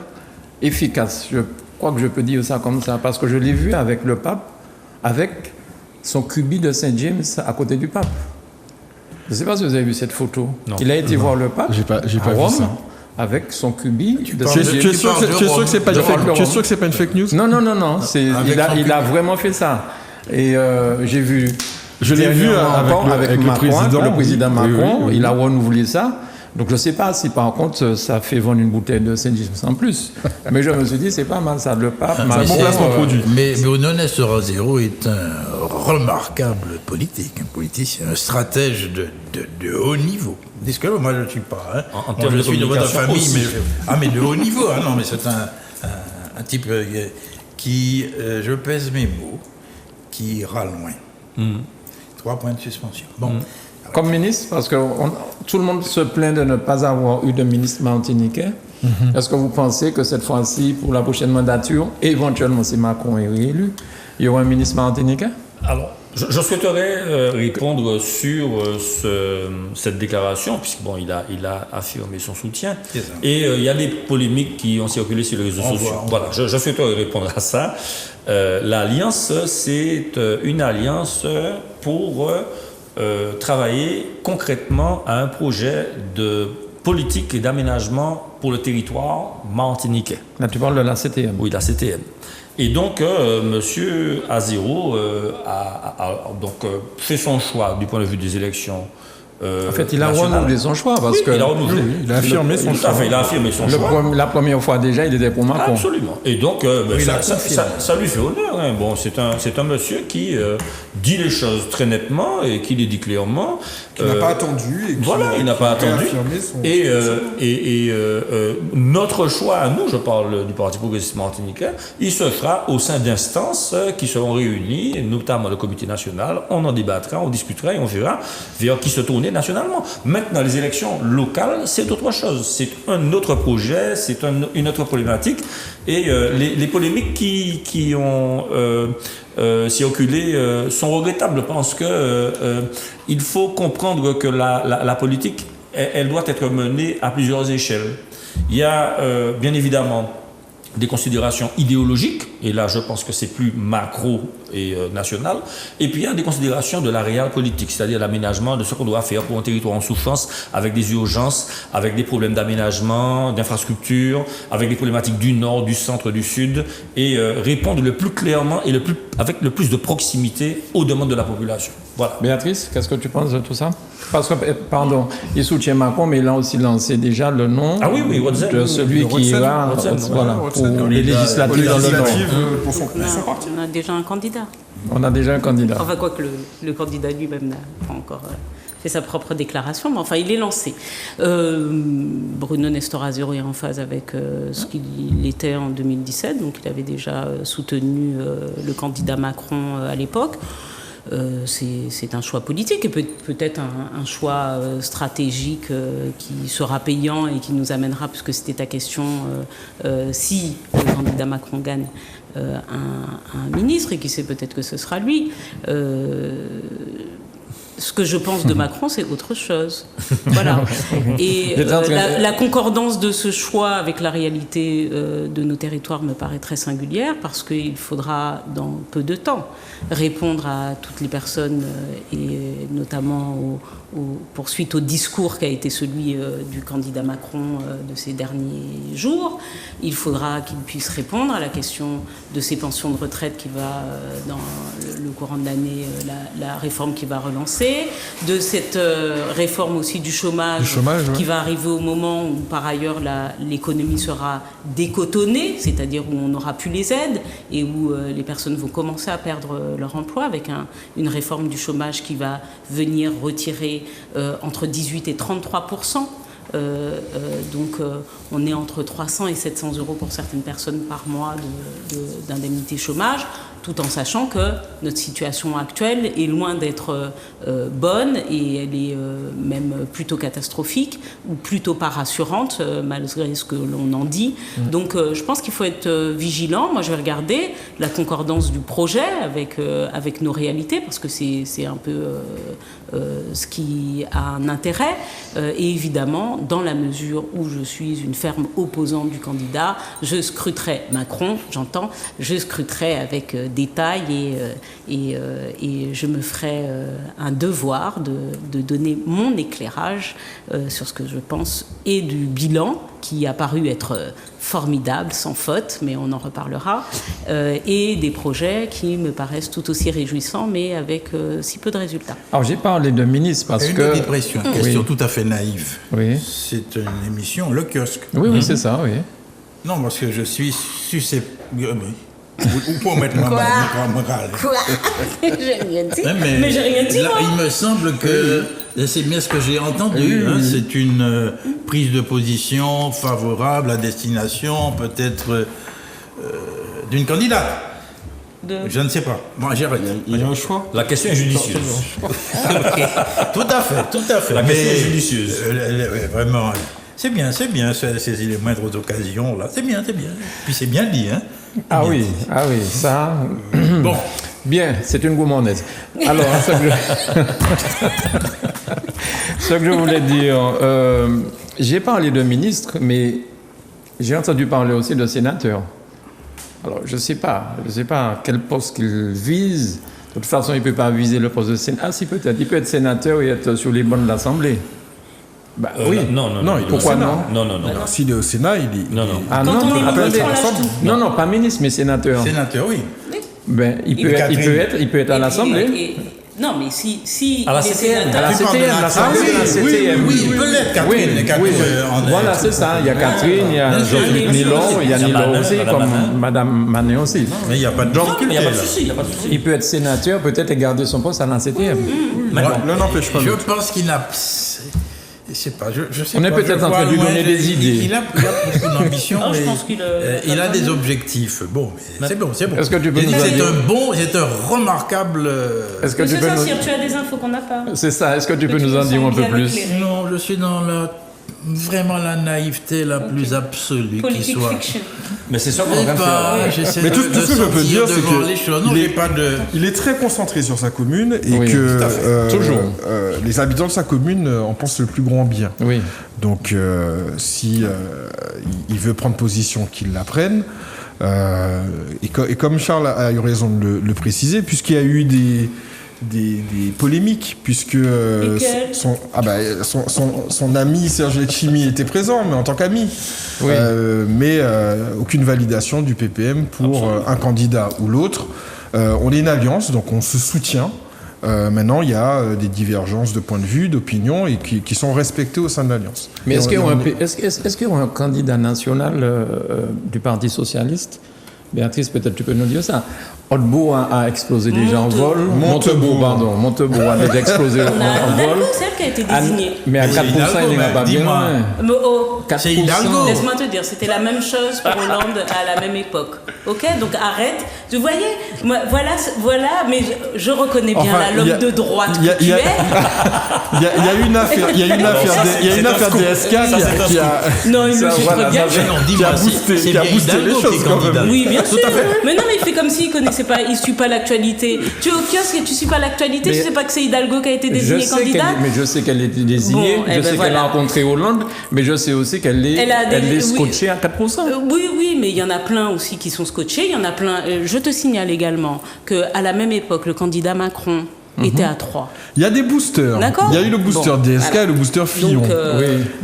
efficace. Je crois que je peux dire ça comme ça, parce que je l'ai vu avec le pape, avec son cubi de Saint-James à côté du pape. Je ne sais pas si vous avez vu cette photo. Non. Il a été voir le pape à Rome, vu ça. Avec son cubi de Saint-James. Tu es sûr que c'est pas une fake news? Non. Il a vraiment fait ça. Et j'ai vu... Je l'ai vu avec le président Macron. Oui. Il a renouvelé ça. Donc je ne sais pas si par contre ça fait vendre une bouteille de Saint-James en plus. Mais je me suis dit c'est pas mal ça, le pape. C'est un bon placement produit. Mais Bruno Nestor Azero est un remarquable politique, un politicien, un stratège de haut niveau. Disque-le, moi je ne suis pas. En termes de suis de votre famille, mais de haut niveau. Non, mais c'est un type qui, je pèse mes mots, qui ira loin. 3 points de suspension. Bon. Comme ministre, parce que tout le monde se plaint de ne pas avoir eu de ministre martiniquais. Est-ce que vous pensez que cette fois-ci, pour la prochaine mandature, éventuellement si Macron est réélu, il y aura un ministre martiniquais? Alors, je souhaiterais répondre sur cette déclaration, puisqu'il a affirmé son soutien. Et il y a des polémiques qui ont circulé sur les réseaux sociaux. Voilà, je souhaiterais répondre à ça. L'alliance, c'est une alliance pour... travailler concrètement à un projet de politique et d'aménagement pour le territoire martiniquais. Là, tu parles de la CTM. Oui, la CTM. Et donc, M. Azero a fait son choix du point de vue des élections. En fait, il a renouvelé son choix parce que... Il a affirmé son choix. Il a affirmé son choix. La première fois déjà, il était pour Macron. Absolument. Et donc, ça lui fait honneur. Hein. Bon, c'est un monsieur qui dit les choses très nettement et qui les dit clairement. Qui n'a pas attendu. Il n'a pas attendu. Et notre choix à nous, je parle du Parti progressiste martiniquais, il se fera au sein d'instances qui seront réunies, notamment le comité national. On en débattra, on discutera et on verra vers qui se tourner nationalement. Maintenant, les élections locales, c'est autre chose. C'est un autre projet, c'est une autre problématique. Et les polémiques qui ont circulé sont regrettables parce que il faut comprendre que la politique, elle doit être menée à plusieurs échelles. Il y a bien évidemment des considérations idéologiques, et là je pense que c'est plus macro et national. Et puis il y a des considérations de la réelle politique, c'est-à-dire l'aménagement de ce qu'on doit faire pour un territoire en souffrance, avec des urgences, avec des problèmes d'aménagement, d'infrastructure, avec des problématiques du nord, du centre, du sud, et répondre le plus clairement et avec le plus de proximité aux demandes de la population. Voilà. Béatrice, qu'est-ce que tu penses de tout ça? Parce que, pardon, il soutient Macron, mais il a aussi lancé déjà le nom de celui qui ira pour les législatives dans le Nord. Pour son parti. On a déjà un candidat. On a déjà un candidat. Enfin, quoi que le candidat lui-même n'a pas encore fait sa propre déclaration, mais enfin, il est lancé. Bruno Nestor-Azero est en phase avec ce qu'il était en 2017, donc il avait déjà soutenu le candidat Macron à l'époque. C'est un choix politique et peut-être un choix stratégique qui sera payant et qui nous amènera, puisque c'était ta question, si le candidat Macron gagne, un ministre, et qui sait, peut-être que ce sera lui. Ce que je pense de Macron, c'est autre chose. Voilà. Et la concordance de ce choix avec la réalité de nos territoires me paraît très singulière, parce qu'il faudra, dans peu de temps, répondre à toutes les personnes et notamment poursuite au discours qui a été celui du candidat Macron de ces derniers jours. Il faudra qu'il puisse répondre à la question de ces pensions de retraite qui va, dans le courant de l'année, la réforme qui va relancer, de cette réforme aussi du chômage qui va arriver au moment où, par ailleurs, l'économie sera décotonnée, c'est-à-dire où on n'aura plus les aides et où les personnes vont commencer à perdre leur emploi, avec une réforme du chômage qui va venir retirer entre 18 et 33%. Donc on est entre 300 et 700 euros pour certaines personnes par mois d'indemnité chômage, tout en sachant que notre situation actuelle est loin d'être bonne, et elle est même plutôt catastrophique, ou plutôt pas rassurante, malgré ce que l'on en dit. Donc je pense qu'il faut être vigilant. Moi, je vais regarder la concordance du projet avec nos réalités, parce que c'est un peu ce qui a un intérêt. Et évidemment, dans la mesure où je suis une ferme opposante du candidat, je scruterai Macron, j'entends, je scruterai avec détail, et je me ferai un devoir de donner mon éclairage sur ce que je pense, et du bilan qui a paru être formidable, sans faute, mais on en reparlera, et des projets qui me paraissent tout aussi réjouissants, mais avec si peu de résultats. Alors j'ai parlé de ministre parce que... Une question tout à fait naïve. Oui. C'est une émission Le Kiosque. Oui, c'est ça, oui. Non, parce que je suis susceptible... Ou pour mettre ma morale. Quoi? J'ai rien dit. Mais j'ai rien dit, là, moi. il me semble que c'est bien ce que j'ai entendu. Hein, c'est une prise de position favorable à destination, peut-être, d'une candidate. Je ne sais pas. Moi, j'ai rien. Il y a un choix. La question est judicieuse. Okay. Tout à fait. La question est judicieuse. Vraiment. C'est bien, saisir les moindres occasions, là. C'est bien. Puis c'est bien dit, hein. Ah oui, ça... Bon. Bien, c'est une gourmandaise. Alors, ce que je voulais dire, j'ai parlé de ministre, mais j'ai entendu parler aussi de sénateur. Alors, je ne sais pas quel poste qu'il vise. De toute façon, il ne peut pas viser le poste de sénateur. Ah si, peut-être. Il peut être sénateur et être sur les bancs de l'Assemblée. Bah, oui. Non. Pourquoi non? Non. S'il est au Sénat, il est... Non. Ah Quand non, on est attendez. Non, pas ministre, mais sénateur. Sénateur, oui. Ben, il peut être à l'Assemblée. Non, mais si à la les CTM. sénateurs... À la CTM, l'Assemblée, la CTM. Oui, il peut l'être, Catherine. Oui. Voilà, c'est ça. Il y a Catherine, il y a Jean-Philippe Milon, il y a Nilo aussi, comme Madame Manet aussi. Mais il n'y a pas de difficulté. Il n'y a pas de souci. Il peut être sénateur, peut-être, et garder son poste à la CTM. L'un n'empêche pas Je l'autre. pense qu'il n'a... Je sais pas, je sais On est pas, peut-être je en train de lui vois donner loin, des idées. Il a beaucoup d'ambition, Non, je mais pense il a des objectifs. Bon, mais c'est bon. Est-ce que tu peux Et nous c'est un remarquable... Est-ce que Mais tu c'est peux ça, nous... si tu as des infos qu'on n'a pas. C'est ça, est-ce que tu peux Que tu nous en me dire un sembles peu bien plus? éclairé. Non, je suis dans vraiment la naïveté la plus absolue qui Politique soit. fiction. Mais c'est sûr qu'on Mais va faire. j'essaie Mais tout ce que je peux dire, c'est que il est très concentré sur sa commune, et Oui, que tout à fait. Toujours. Les habitants de sa commune en pensent le plus grand bien. Oui. Donc si il veut prendre position, qu'il la prenne. Et comme Charles a eu raison de le préciser, puisqu'il y a eu des polémiques, puisque son ami Serge Letchimy était présent, mais en tant qu'ami. Oui. Mais aucune validation du PPM pour un candidat ou l'autre. On est une alliance, donc on se soutient. Maintenant, il y a des divergences de points de vue, d'opinion, et qui sont respectées au sein de l'alliance. Mais est-ce qu'il y aura un candidat national du Parti socialiste ? Béatrice, peut-être tu peux nous dire ça. Hautebourg a explosé déjà en vol. Montebourg a déjà explosé en vol. Celle qui a été désignée. Mais à 4%, il n'est pas bien loin. C'est Hidalgo. Laisse-moi te dire, c'était la même chose pour Hollande à la même époque. Ok, donc arrête. Vous voyez, voilà, mais je reconnais bien l'homme de droite que tu es. Il y a une affaire DSK qui a. Non, il me filtre bien. Qui a boosté les choses quand même. Oui, bien sûr. Mais non, mais il fait comme s'il connaissait pas, il suit pas l'actualité. Tu es au kiosque et tu suis pas l'actualité. Tu sais pas que c'est Hidalgo qui a été désigné candidat. Mais je sais qu'elle a été désignée. Je sais qu'elle a rencontré Hollande, mais je sais aussi qu'elle est scotchée à 4%. Oui, mais il y en a plein aussi qui sont scotchés. Il y en a plein. Je te signale également qu'à la même époque, le candidat Macron était à 3. Il y a des boosters. D'accord. Il y a eu le booster DSK et le booster Fillon.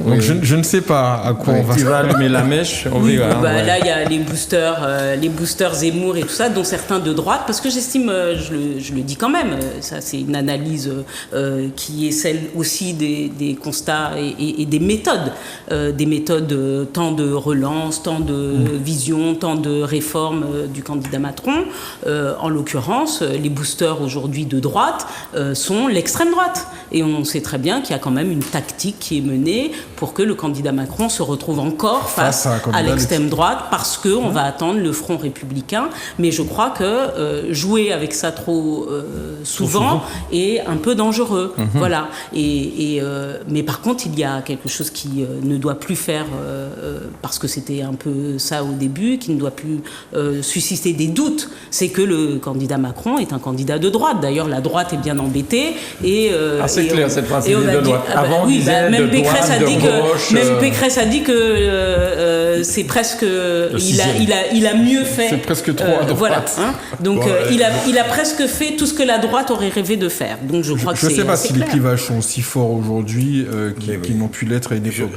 Donc je ne sais pas à quoi on va. Tu vas allumer la mèche, on verra. Là, il y a les boosters Zemmour et tout ça, dont certains de droite, parce que j'estime, je le dis quand même, ça c'est une analyse qui est celle aussi des constats et des méthodes. Des méthodes tant de relance, tant de vision, tant de réforme du candidat Macron. En l'occurrence, les boosters aujourd'hui de droite sont l'extrême droite. Et on sait très bien qu'il y a quand même une tactique qui est menée pour que le candidat Macron se retrouve encore face à l'extrême droite, parce qu'on va attendre le front républicain. Mais je crois que jouer avec ça trop souvent est un peu dangereux. Voilà. Mais par contre, il y a quelque chose qui ne doit plus faire, parce que c'était un peu ça au début, qui ne doit plus susciter des doutes, c'est que le candidat Macron est un candidat de droite. D'ailleurs, la droite est bien embêtée. C'est clair, cette phrase de droite. Avant, même Pécresse a dit que c'est presque... Il a mieux fait. C'est presque trop à droite. Voilà. Donc, il a presque fait tout ce que la droite aurait rêvé de faire. Donc, je crois que c'est... Je ne sais pas si les clivages sont aussi forts aujourd'hui qu'ils n'ont pu l'être à une époque.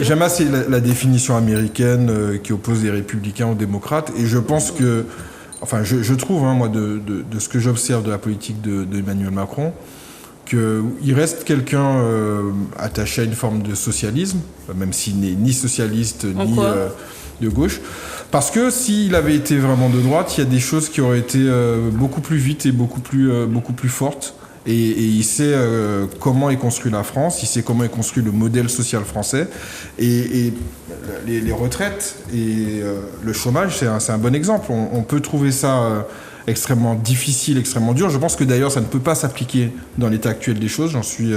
J'aime assez la définition américaine qui oppose les républicains aux démocrates, et je pense que... Enfin, je trouve, moi, de ce que j'observe de la politique d'Emmanuel Macron, qu'il reste quelqu'un attaché à une forme de socialisme, même s'il n'est ni socialiste ni de gauche. Parce que s'il avait été vraiment de droite, il y a des choses qui auraient été beaucoup plus vite et beaucoup plus fortes. Et il sait comment est construit la France, il sait comment est construit le modèle social français. Et les retraites et le chômage, c'est un bon exemple. On peut trouver ça extrêmement difficile, extrêmement dur. Je pense que d'ailleurs, ça ne peut pas s'appliquer dans l'état actuel des choses. J'en suis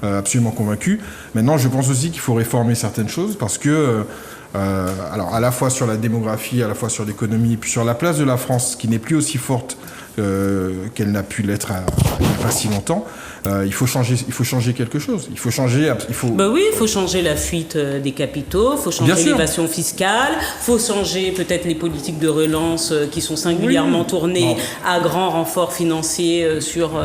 absolument convaincu. Maintenant, je pense aussi qu'il faut réformer certaines choses parce que... alors, à la fois sur la démographie, à la fois sur l'économie, puis sur la place de la France, qui n'est plus aussi forte qu'elle n'a pu l'être il n'y a pas si longtemps. Il faut changer quelque chose. Il faut changer la fuite des capitaux, il faut changer l'évasion fiscale, il faut changer peut-être les politiques de relance qui sont singulièrement tournées à grand renfort financier sur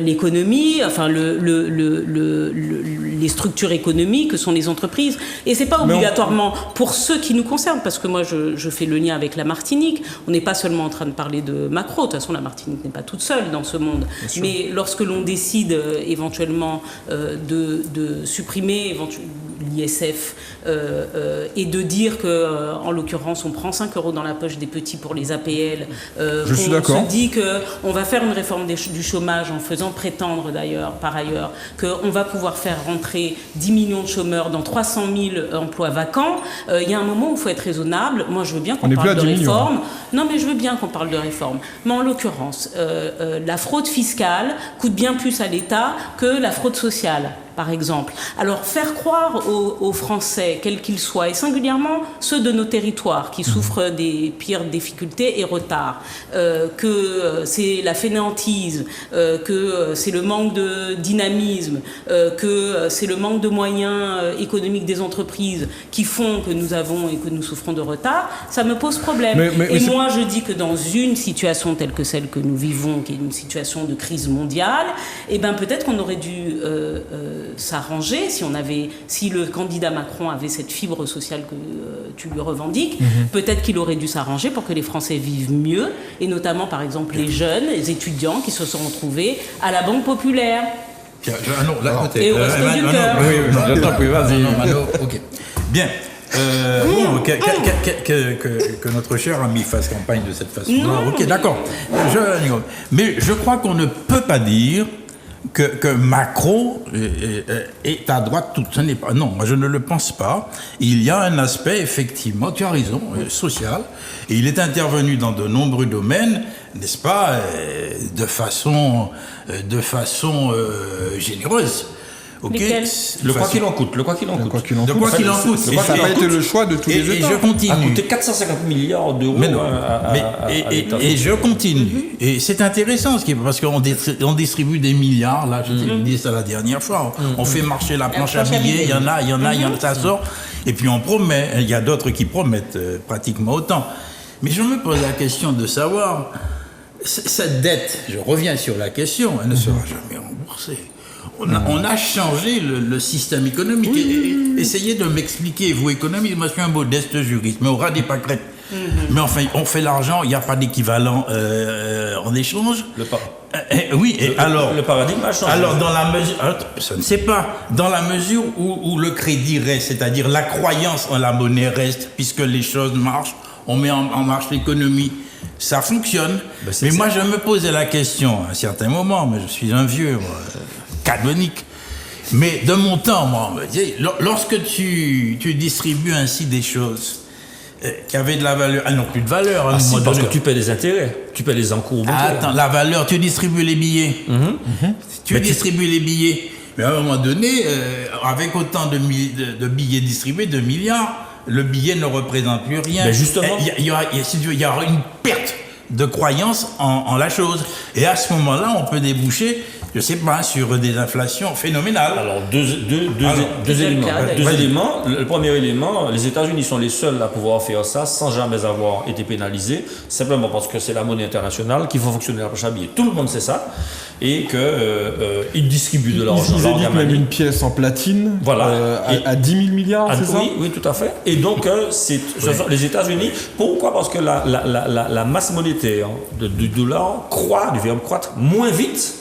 l'économie, enfin les structures économiques que sont les entreprises. Et c'est pas obligatoirement pour ceux qui nous concernent, parce que moi je fais le lien avec la Martinique. On n'est pas seulement en train de parler de Macron. De toute façon, la Martinique n'est pas toute seule dans ce monde. Mais lorsque l'on décide éventuellement de supprimer l'ISF et de dire que, en l'occurrence, on prend 5 € dans la poche des petits pour les APL, je suis d'accord. On se dit qu'on va faire une réforme du chômage en faisant prétendre d'ailleurs, par ailleurs, qu'on va pouvoir faire rentrer 10 millions de chômeurs dans 300 000 emplois vacants. Il y a un moment où il faut être raisonnable. Moi, je veux bien qu'on parle de réforme. Non, mais je veux bien qu'on parle de réforme. Mais en l'occurrence, la fraude fiscale coûte bien plus à l'État que la fraude sociale. par exemple. Alors, faire croire aux Français, quels qu'ils soient, et singulièrement ceux de nos territoires qui souffrent des pires difficultés et retards, que c'est la fainéantise, que c'est le manque de dynamisme, que c'est le manque de moyens économiques des entreprises qui font que nous avons et que nous souffrons de retard, ça me pose problème. Et moi, je dis que dans une situation telle que celle que nous vivons, qui est une situation de crise mondiale, eh ben peut-être qu'on aurait dû s'arranger si le candidat Macron avait cette fibre sociale que tu lui revendiques, peut-être qu'il aurait dû s'arranger pour que les Français vivent mieux, et notamment par exemple les jeunes, les étudiants qui se sont retrouvés à la Banque Populaire. Et au Resto du Cœur. Ok. Bien. Que notre cher ami fasse campagne de cette façon-là. Ok, d'accord. Mais je crois qu'on ne peut pas dire que Macron est à droite. Ce n'est pas. Non, moi je ne le pense pas. Il y a un aspect, effectivement, tu as raison, social. Et il est intervenu dans de nombreux domaines, n'est-ce pas, de façon généreuse. Okay. Le quoi qu'il en coûte. Ça n'a pas été le choix de tous les États. Et je continue. Ça a coûté 450 milliards d'euros à l'État. Et je continue. Et c'est intéressant parce qu'on distribue des milliards. Là, je t'ai dit ça la dernière fois. On fait marcher la planche à billets. Il y en a, ça sort. Et puis on promet. Il y a d'autres qui promettent pratiquement autant. Mais je me pose la question de savoir, cette dette, je reviens sur la question, elle ne sera jamais remboursée. On a changé le système économique. Essayez de m'expliquer, vous économistes, moi je suis un modeste juriste, mais au ras des pâquerettes. Mais enfin, on fait l'argent, il n'y a pas d'équivalent en échange. Alors le paradigme a changé. Alors, dans la mesure, ça ne sait pas, dans la mesure où le crédit reste, c'est-à-dire la croyance en la monnaie reste, puisque les choses marchent, on met en marche l'économie. Ça fonctionne. Mais moi, je me posais la question à un certain moment, mais je suis un vieux, canonique. Mais de mon temps, moi, lorsque tu distribues ainsi des choses qui avaient de la valeur, elles n'ont plus de valeur. Parce que tu paies des intérêts, tu paies les encours bancaires. Attends, la valeur, tu distribues les billets. Tu distribues les billets. Mais à un moment donné, avec autant de billets distribués, de milliards, le billet ne représente plus rien. Mais justement, il y aura une perte de croyance en la chose. Et à ce moment-là, on peut déboucher, je ne sais pas, sur des inflations phénoménales. Alors, deux éléments. Le premier élément, les États-Unis sont les seuls à pouvoir faire ça sans jamais avoir été pénalisés, simplement parce que c'est la monnaie internationale qui fait fonctionner la planche à billets. Tout le monde sait ça. Et qu'ils distribuent de l'argent. Ils éditent même une pièce en platine à 10 000 milliards, c'est ça ? Oui, tout à fait. Et donc, les États-Unis, pourquoi ? Parce que la masse monétaire du dollar croît, du verbe croître, moins vite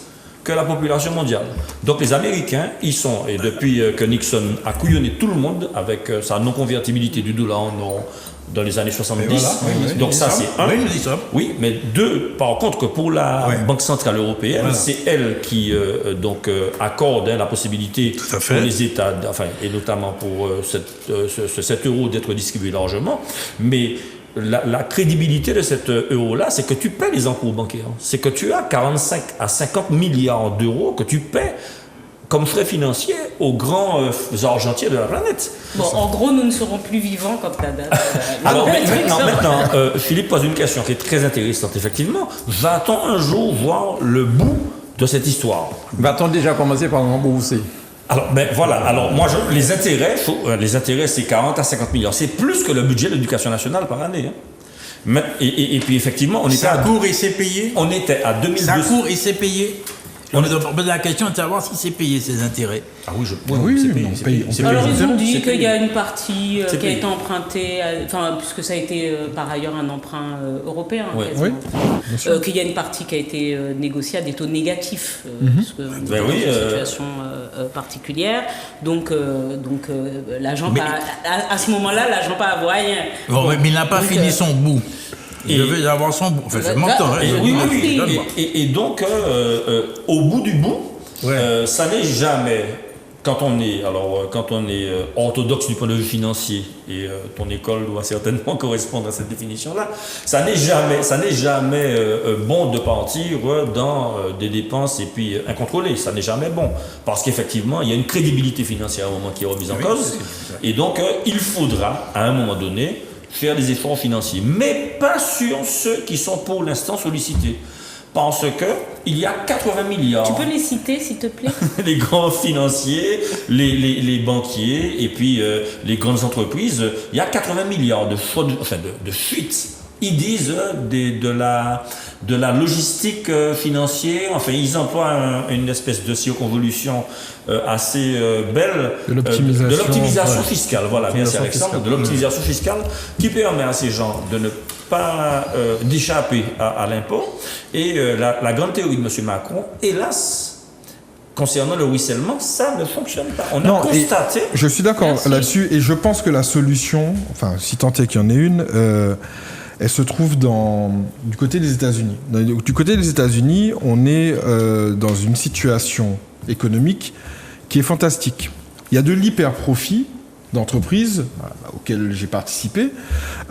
que la population mondiale. Donc les Américains, ils sont, et depuis que Nixon a couillonné tout le monde avec sa non-convertibilité du dollar en or dans les années 70. Donc ça, c'est un. Oui, mais deux, par contre, que pour la Banque Centrale Européenne, c'est elle qui accorde la possibilité pour les États, et notamment pour 7 euros d'être distribués largement. Mais la crédibilité de cet euro-là, c'est que tu paies les encours bancaires. C'est que tu as 45 à 50 milliards d'euros que tu paies comme frais financiers aux grands argentiers de la planète. Bon, en gros, nous ne serons plus vivants quand la date. Alors maintenant, Philippe pose une question qui est très intéressante, effectivement. Va-t-on un jour voir le bout de cette histoire ? Va-t-on déjà commencer par rembourser ? Alors, moi, les intérêts, c'est 40 à 50 milliards. C'est plus que le budget de l'éducation nationale par année. Mais, et puis, effectivement, ça court et c'est payé. On était à 2200. Ça court et c'est payé. On a posé la question de savoir si c'est payé, ces intérêts. Ah oui, c'est payé. Alors, ils ont dit qu'il y a une partie qui a été empruntée, puisque ça a été par ailleurs un emprunt européen, qu'il y a une partie qui a été négociée à des taux négatifs, parce qu'on est dans une situation particulière. Donc l'agent, à ce moment-là, l'agent pas à voir rien. Mais il n'a pas fini son bout. Il devait avoir son bout. Enfin, je m'entends. Et donc, au bout du bout, ça n'est jamais quand on est orthodoxe du point de vue financier, et ton école doit certainement correspondre à cette définition-là, ça n'est jamais bon de partir dans des dépenses et puis incontrôlées. Ça n'est jamais bon. Parce qu'effectivement, il y a une crédibilité financière à un moment qui est remise en cause. Et donc, il faudra, à un moment donné, faire des efforts financiers. Mais pas sur ceux qui sont pour l'instant sollicités. Parce qu'il y a 80 milliards. Tu peux les citer, s'il te plaît? Les grands financiers, les banquiers et puis les grandes entreprises, il y a 80 milliards de fuites. Ils disent de la logistique financière, enfin ils emploient une espèce de circonvolution assez belle de l'optimisation fiscale. Voilà, merci Alexandre, de l'optimisation fiscale qui permet à ces gens de ne pas d'échapper à l'impôt. Et la grande théorie de M. Macron, hélas, concernant le ruissellement, ça ne fonctionne pas. On a constaté... Je suis d'accord là-dessus, et je pense que la solution, enfin, si tant est qu'il y en ait une, elle se trouve du côté des États-Unis. Du côté des États-Unis, on est dans une situation économique qui est fantastique. Il y a de l'hyper-profit d'entreprises auxquelles j'ai participé,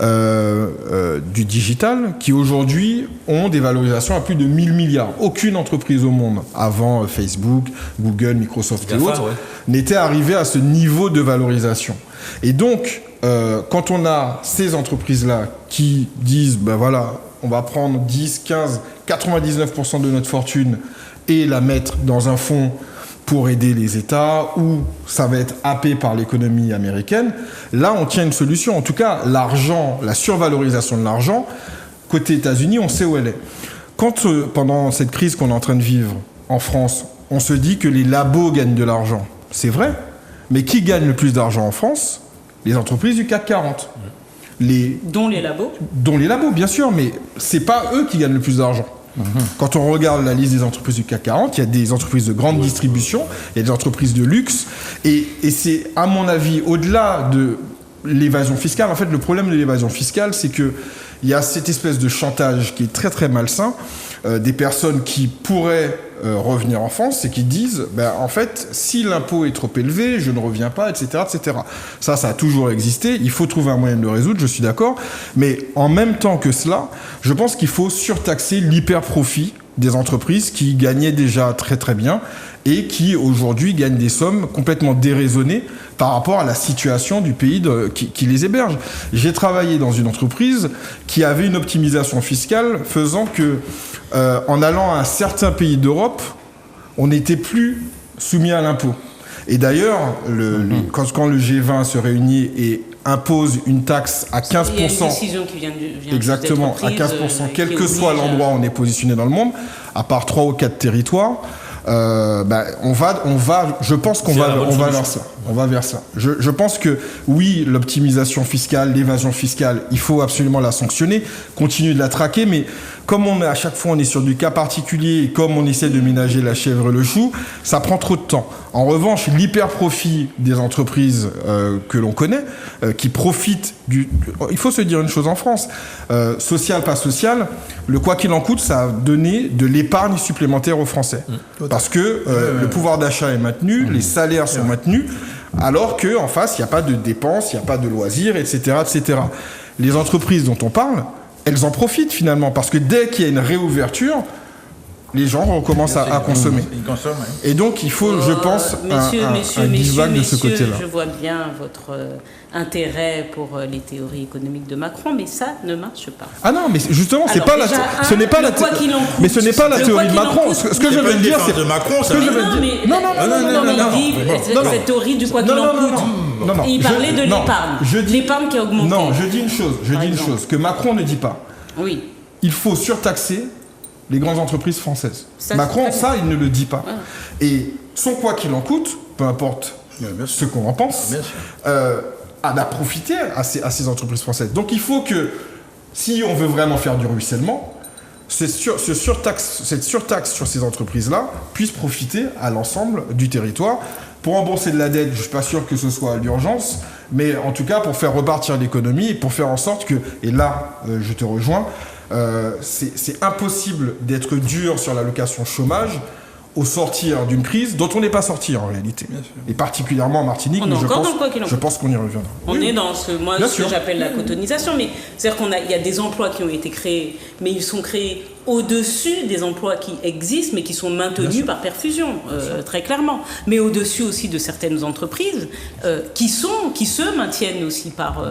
du digital, qui aujourd'hui ont des valorisations à plus de 1000 milliards. Aucune entreprise au monde, avant Facebook, Google, Microsoft et autres, n'était arrivée à ce niveau de valorisation. Et donc, quand on a ces entreprises-là qui disent, ben voilà, on va prendre 10, 15, 99% de notre fortune et la mettre dans un fonds pour aider les États, ou ça va être happé par l'économie américaine, là on tient une solution. En tout cas, l'argent, la survalorisation de l'argent, côté États-Unis, on sait où elle est. Quand pendant cette crise qu'on est en train de vivre en France, on se dit que les labos gagnent de l'argent, c'est vrai, mais qui gagne le plus d'argent en France? Les entreprises du CAC 40. Dont les labos? Dont les labos, bien sûr, mais c'est pas eux qui gagnent le plus d'argent. Quand on regarde la liste des entreprises du CAC 40, il y a des entreprises de grande distribution, il y a des entreprises de luxe, et c'est, à mon avis, au-delà de l'évasion fiscale. En fait, le problème de l'évasion fiscale, c'est qu'il y a cette espèce de chantage qui est très très malsain, des personnes qui pourraient revenir en France et qui disent, ben, en fait, si l'impôt est trop élevé, je ne reviens pas, etc., etc. Ça a toujours existé. Il faut trouver un moyen de le résoudre, je suis d'accord. Mais en même temps que cela, je pense qu'il faut surtaxer l'hyper-profit des entreprises qui gagnaient déjà très très bien et qui aujourd'hui gagnent des sommes complètement déraisonnées par rapport à la situation du pays qui les héberge. J'ai travaillé dans une entreprise qui avait une optimisation fiscale faisant que, en allant à un certain pays d'Europe, on n'était plus soumis à l'impôt. Et d'ailleurs, quand le G20 se réunit et impose une taxe à 15%... Il y a une décision qui vient exactement, à 15%, quel que soit l'endroit où on est positionné dans le monde, à part 3 ou 4 territoires, je pense qu'on va vers ça. On va vers ça. Je pense que oui, l'optimisation fiscale, l'évasion fiscale, il faut absolument la sanctionner, continuer de la traquer, mais comme à chaque fois on est sur du cas particulier et comme on essaie de ménager la chèvre et le chou, ça prend trop de temps. En revanche, l'hyper-profit des entreprises que l'on connaît, qui profitent il faut se dire une chose en France, social, pas social, le quoi qu'il en coûte, ça a donné de l'épargne supplémentaire aux Français. Parce que le pouvoir d'achat est maintenu, les salaires sont maintenus, alors qu'en face, il n'y a pas de dépenses, il n'y a pas de loisirs, etc., etc. Les entreprises dont on parle, elles en profitent finalement, parce que dès qu'il y a une réouverture, les gens recommencent à consommer. Ils consomment, hein. Et donc, il faut, je pense, un divague de ce côté-là. Je vois bien votre intérêt pour les théories économiques de Macron, mais ça ne marche pas. Ah non, mais justement, ce n'est pas la théorie de Macron. Ce que je veux dire, c'est de Macron. Non, cette théorie du quoi qu'il en coûte. Il parlait de l'épargne. L'épargne qui a augmenté. Non, je dis une chose que Macron ne dit pas. Oui. Il faut surtaxer les grandes entreprises françaises. Macron, ça, il ne le dit pas. Ouais. Et son quoi qu'il en coûte, peu importe ce qu'on en pense, a profité à ces entreprises françaises. Donc il faut que, si on veut vraiment faire du ruissellement, cette surtaxe sur ces entreprises-là puisse profiter à l'ensemble du territoire. Pour rembourser de la dette, je ne suis pas sûr que ce soit l'urgence, mais en tout cas pour faire repartir l'économie et pour faire en sorte que, et là je te rejoins, c'est impossible d'être dur sur l'allocation chômage au sortir d'une crise dont on n'est pas sorti en réalité. Et particulièrement en Martinique, on est encore dans quoi qu'il en je pense qu'on y reviendra. On est dans ce que j'appelle la cotonisation, mais c'est-à-dire qu'il y a des emplois qui ont été créés, mais ils sont créés au-dessus des emplois qui existent, mais qui sont maintenus par perfusion, très clairement. Mais au-dessus aussi de certaines entreprises qui se maintiennent aussi par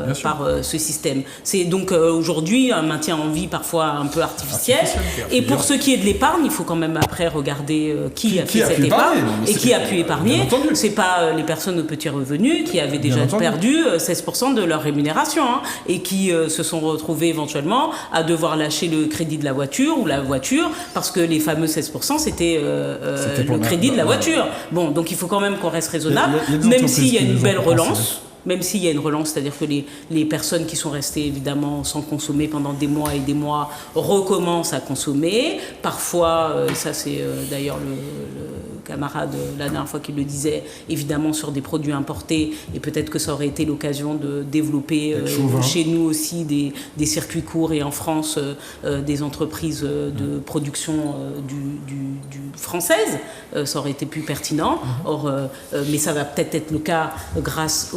ce système. C'est donc aujourd'hui un maintien en vie parfois un peu artificiel. Et pour ce qui est de l'épargne, il faut quand même après regarder qui a fait cette épargne et qui a pu épargner. C'est pas les personnes aux petits revenus qui avaient déjà perdu 16% de leur rémunération et qui se sont retrouvés éventuellement à devoir lâcher le crédit de la voiture ou la voiture parce que les fameux 16% c'était le crédit de la voiture. Bon, donc il faut quand même qu'on reste raisonnable, même s'il y a une belle relance. Même s'il y a une relance, c'est-à-dire que les personnes qui sont restées évidemment sans consommer pendant des mois et des mois recommencent à consommer. Parfois, ça c'est d'ailleurs le camarade la dernière fois qui le disait, évidemment sur des produits importés, et peut-être que ça aurait été l'occasion de développer chez nous aussi des circuits courts et en France des entreprises de production française, ça aurait été plus pertinent. Or, mais ça va peut-être être le cas grâce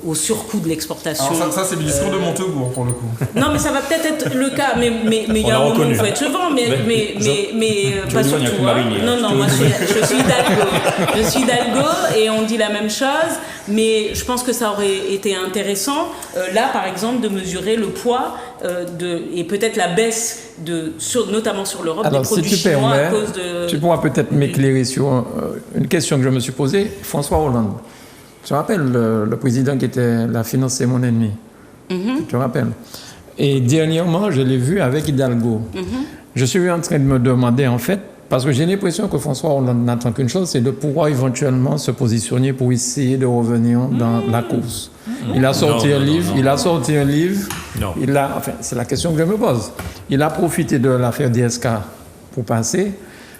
au surcoût de l'exportation. Alors ça c'est le discours de Montebourg pour le coup. Non, mais ça va peut-être être le cas, mais il y a un moment où il faut être chevant, mais pas surtout. Non, moi je suis Hidalgo. Je suis Hidalgo et on dit la même chose, mais je pense que ça aurait été intéressant, là par exemple, de mesurer le poids et peut-être la baisse, notamment sur l'Europe, des produits chinois à cause de... Tu pourras peut-être m'éclairer sur une question que je me suis posée. François Hollande. Tu te rappelles le président qui était la finance, c'est mon ennemi. Tu te rappelles? Et dernièrement, je l'ai vu avec Hidalgo. Je suis en train de me demander, en fait, parce que j'ai l'impression que François Hollande n'attend qu'une chose, c'est de pouvoir éventuellement se positionner pour essayer de revenir dans la course. Il a sorti un livre. Non. Enfin, c'est la question que je me pose. Il a profité de l'affaire DSK pour passer.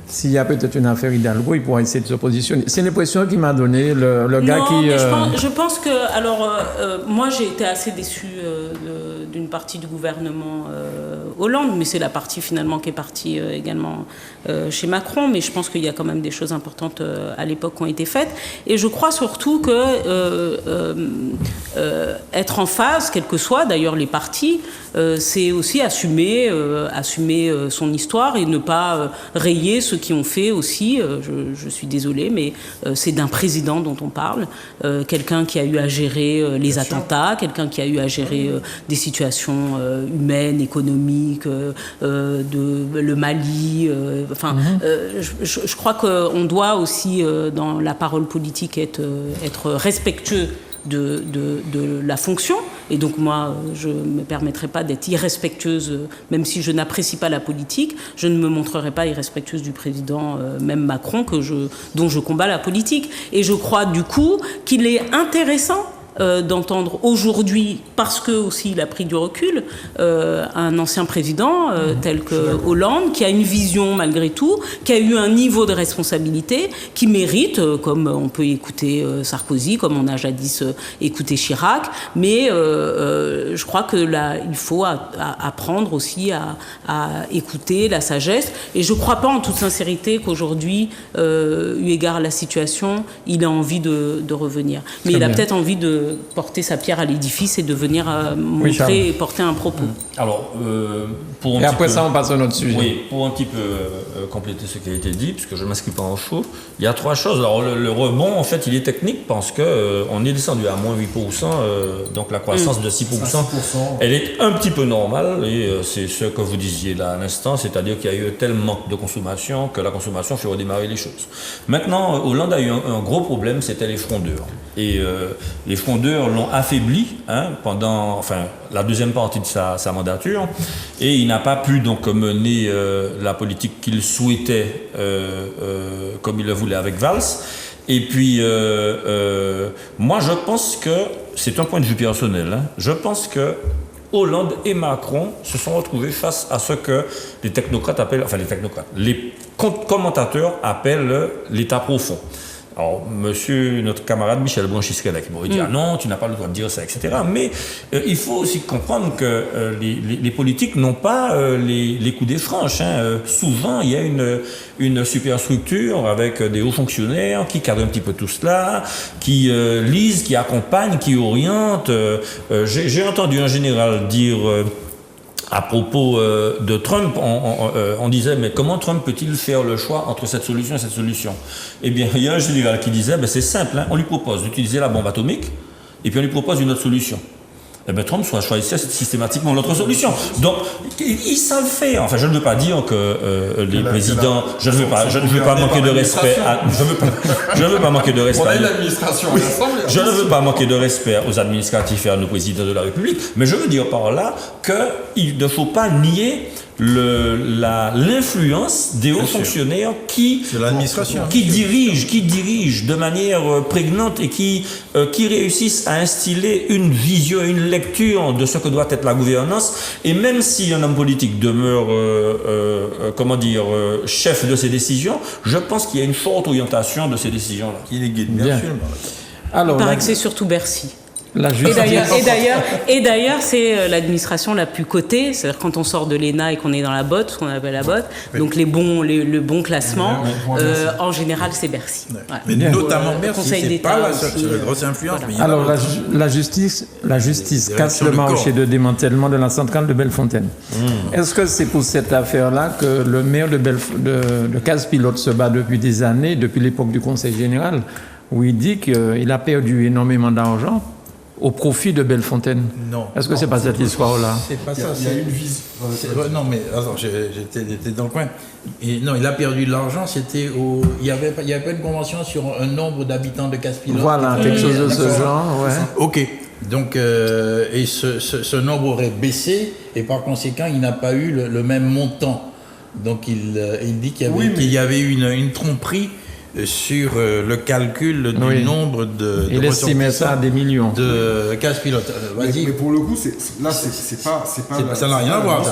S'il y a peut-être une affaire Hidalgo, il pourra essayer de se positionner. C'est l'impression qu'il m'a donné le gars qui... Mais je pense que... Alors, moi, j'ai été assez déçue d'une partie du gouvernement Hollande, mais c'est la partie finalement qui est partie également chez Macron. Mais je pense qu'il y a quand même des choses importantes à l'époque qui ont été faites. Et je crois surtout que être en phase, quels que soient d'ailleurs les partis, c'est aussi assumer son histoire et ne pas rayer ceux qui ont fait aussi, je suis désolée, mais c'est d'un président dont on parle, quelqu'un qui a eu à gérer les attentats, quelqu'un qui a eu à gérer des situations humaines, économiques, le Mali. Je crois qu'on doit aussi, dans la parole politique, être respectueux de la fonction, et donc moi je ne me permettrai pas d'être irrespectueuse, même si je n'apprécie pas la politique, je ne me montrerai pas irrespectueuse du président, même Macron, dont je combats la politique. Et je crois du coup qu'il est intéressant d'entendre aujourd'hui, parce que aussi il a pris du recul, un ancien président tel que Hollande, qui a une vision malgré tout, qui a eu un niveau de responsabilité, qui mérite, comme on peut écouter Sarkozy, comme on a jadis écouté Chirac, mais je crois que là il faut apprendre aussi à écouter la sagesse, et je ne crois pas en toute sincérité qu'aujourd'hui, eu égard à la situation, il a envie de revenir. Mais il a peut-être envie de porter sa pierre à l'édifice et de venir montrer et porter un propos. Alors, et après ça, on passe à notre sujet. Oui, pour un petit peu compléter ce qui a été dit, puisque je ne m'inscris pas en chaud, il y a trois choses. Alors, le rebond, en fait, il est technique parce qu'on est descendu à moins 8%, donc la croissance de 6%, elle est un petit peu normale, et c'est ce que vous disiez là à l'instant, c'est-à-dire qu'il y a eu tel manque de consommation que la consommation fait redémarrer les choses. Maintenant, Hollande a eu un gros problème, c'était les frondeurs. Et les frondeurs l'ont affaibli pendant la deuxième partie de sa mandature, et il n'a pas pu donc mener la politique qu'il souhaitait comme il le voulait avec Valls. Et puis moi je pense que c'est un point de vue personnel, je pense que Hollande et Macron se sont retrouvés face à ce que les technocrates appellent, les commentateurs appellent l'état profond. Alors, notre camarade Michel Blanchisquelec, il dit, ah non, tu n'as pas le droit de dire ça, etc. Mais il faut aussi comprendre que les politiques n'ont pas les coups des franches. Souvent, il y a une superstructure avec des hauts fonctionnaires qui cadrent un petit peu tout cela, qui lisent, qui accompagnent, qui orientent. J'ai entendu un général dire... à propos de Trump, on disait, mais comment Trump peut-il faire le choix entre cette solution et cette solution? Eh bien, il y a un général qui disait, c'est simple, on lui propose d'utiliser la bombe atomique, et puis on lui propose une autre solution. Eh bien, Trump choisissait systématiquement l'autre solution. Donc, ils savent faire. Enfin, je ne veux pas dire que les présidents... Je ne veux pas manquer de respect... Je ne veux pas manquer de respect... On a une administration à l'Assemblée. Je ne veux pas manquer de respect aux administratifs et à nos présidents de la République, mais je veux dire par là qu'il ne faut pas nier l'influence des hauts fonctionnaires qui dirigent de manière prégnante et qui réussissent à instiller une vision, une lecture de ce que doit être la gouvernance. Et même si un homme politique demeure, chef de ses décisions, je pense qu'il y a une forte orientation de ces décisions-là. Qui les guide, bien sûr. Alors, il paraît que c'est surtout Bercy. Et d'ailleurs, c'est l'administration la plus cotée, c'est-à-dire quand on sort de l'ENA et qu'on est dans la botte, ce qu'on appelle la botte, donc le bon classement, en général, c'est Bercy. Ouais. Ouais. Mais notamment Bercy, c'est pas la seule grosse influence. Voilà. Alors la justice casse le marché de démantèlement de la centrale de Bellefontaine. Est-ce que c'est pour cette affaire-là que le maire de Casse-Pilote se bat depuis des années, depuis l'époque du Conseil général, où il dit qu'il a perdu énormément d'argent au profit de Bellefontaine? Non. Est-ce que c'est pas cette histoire-là? C'est pas ça. Il y a une visite. Non, mais attends, j'étais dans le coin. Et non, il a perdu de l'argent. Il y avait pas une convention sur un nombre d'habitants de Casse-Pilote. Voilà, quelque chose de ce genre, ouais. Ok. Donc, et ce nombre aurait baissé, et par conséquent, il n'a pas eu le même montant. Donc, il dit qu'il y avait une tromperie sur le calcul du nombre de il estimait ça à des millions de Casse-Pilote. Mais pour le coup, ça n'a rien à voir.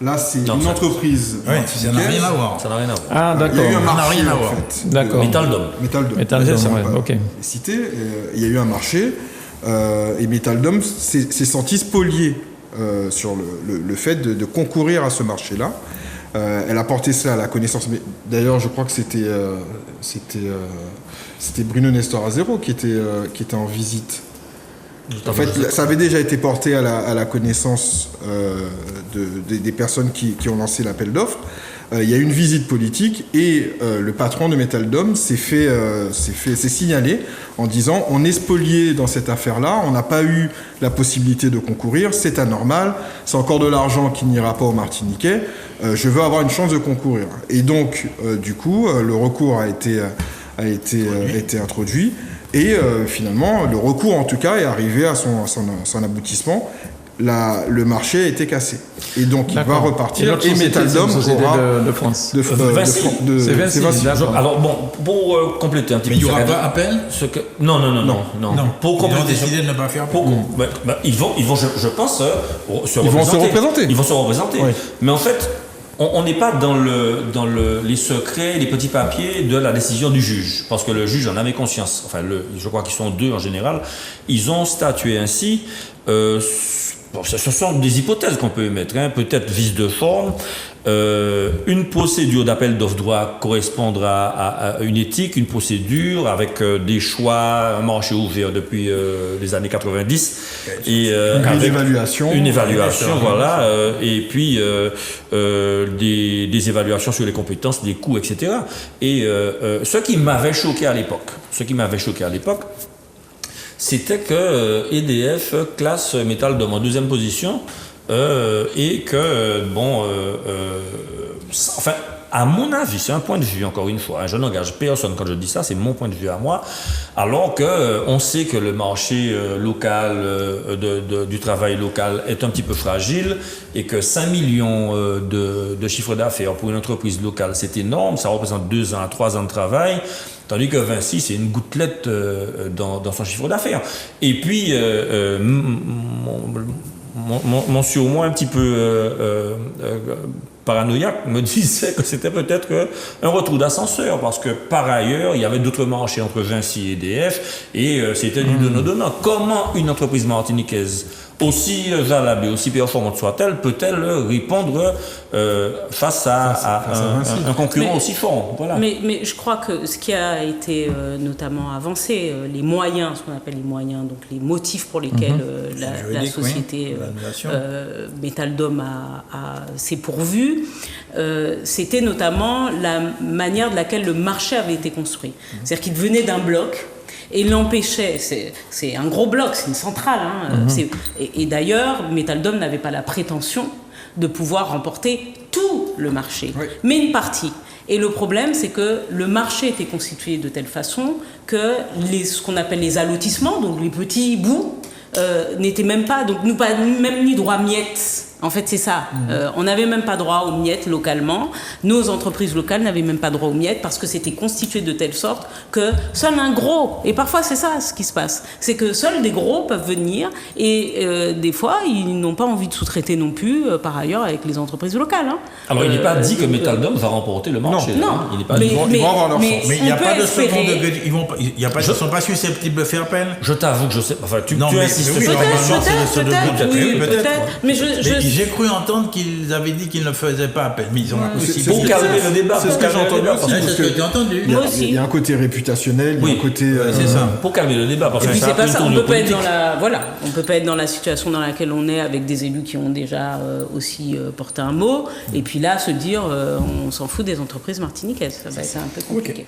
Là, c'est une entreprise. Oui, ça n'a rien à voir. Ça n'a rien à voir. Ah, d'accord. Il y a eu un marché, ça n'a rien à voir. en fait. D'accord. Metaldome, ok. Cité, il y a eu un marché, et Metaldome s'est senti spolié sur le fait de concourir à ce marché-là. Elle a porté ça à la connaissance. D'ailleurs, je crois que c'était Bruno Nestor Azero qui était en visite. En fait, ça avait déjà été porté à la connaissance des personnes qui ont lancé l'appel d'offres. Il y a eu une visite politique et le patron de Metaldome s'est signalé en disant on est spolié dans cette affaire-là, on n'a pas eu la possibilité de concourir, c'est anormal, c'est encore de l'argent qui n'ira pas aux Martiniquais, je veux avoir une chance de concourir. Et donc, du coup, le recours a été introduit et finalement, le recours en tout cas est arrivé à son aboutissement. Le marché a été cassé. Et donc, il va repartir. Et Metaldome aura... de France. C'est Vinci. Alors, bon, pour compléter un petit peu... Mais il n'y aura pas appel Non. Pour compléter... Ils ont décidé de ne pas faire ils vont, je pense, se représenter. Ils vont se représenter. Oui. Mais en fait... On n'est pas dans les secrets, les petits papiers de la décision du juge, parce que le juge en avait conscience. Enfin, je crois qu'ils sont deux en général. Ils ont statué ainsi. Ce sont des hypothèses qu'on peut émettre, peut-être vice de forme. Une procédure d'appel d'offres doit correspondre à une éthique, une procédure avec des choix, un marché ouvert depuis les années 90 et avec une évaluation, voilà, et puis des évaluations sur les compétences, les coûts, etc. Et ce qui m'avait choqué à l'époque, c'était que EDF classe Metaldome en deuxième position et que, enfin, à mon avis, c'est un point de vue, encore une fois, je n'engage personne quand je dis ça, c'est mon point de vue à moi, alors qu'on sait que le marché local, du travail local est un petit peu fragile et que 5 millions de chiffre d'affaires pour une entreprise locale, c'est énorme, ça représente 2 ans à 3 ans de travail, tandis que Vinci, c'est une gouttelette dans son chiffre d'affaires. Et puis, mon surmoi un petit peu paranoïaque me disait que c'était peut-être un retour d'ascenseur, parce que par ailleurs, il y avait d'autres marchés entre Vinci et EDF, et c'était du donnant-donnant. Comment une entreprise martiniquaise, aussi valable et aussi performante soit-elle, peut-elle répondre face à un concurrent aussi fort? Voilà. Mais je crois que ce qui a été notamment avancé, les moyens, ce qu'on appelle les moyens, donc les motifs pour lesquels la société Métal-Dôme s'est pourvue, c'était notamment la manière de laquelle le marché avait été construit. C'est-à-dire qu'il venait d'un bloc, et l'empêchait, c'est un gros bloc, c'est une centrale. Et d'ailleurs, Métal-Dôme n'avait pas la prétention de pouvoir remporter tout le marché, mais une partie. Et le problème, c'est que le marché était constitué de telle façon que ce qu'on appelle les allotissements, donc les petits bouts, n'étaient même pas, donc même ni droit miettes. En fait, c'est ça. On n'avait même pas droit aux miettes localement. Nos entreprises locales n'avaient même pas droit aux miettes parce que c'était constitué de telle sorte que seul un gros, et parfois c'est ça ce qui se passe, c'est que seuls des gros peuvent venir et des fois, ils n'ont pas envie de sous-traiter non plus, par ailleurs, avec les entreprises locales. Alors, il n'est pas dit que Métal-Dôme va remporter le marché. Non. Il n'est pas dit. Ils vont avoir leur chance. Mais il n'y a pas de second degré. Ils ne sont pas susceptibles de faire peine. Je t'avoue que je sais. Enfin, tu insistes oui, sur Peut-être. Mais j'ai cru entendre qu'ils avaient dit qu'ils ne faisaient pas appel. Mais ils ont la possibilité. Pour calmer le débat. C'est ce que j'ai entendu aussi. C'est ce que j'ai entendu. Il y a un côté réputationnel, il y a un côté... c'est ça. Pour calmer le débat. Parce et que puis c'est pas ça, on peut pas être politique. on peut pas être dans la situation dans laquelle on est avec des élus qui ont déjà aussi porté un mot, et puis là se dire on s'en fout des entreprises martiniquaises, ça va être un peu compliqué.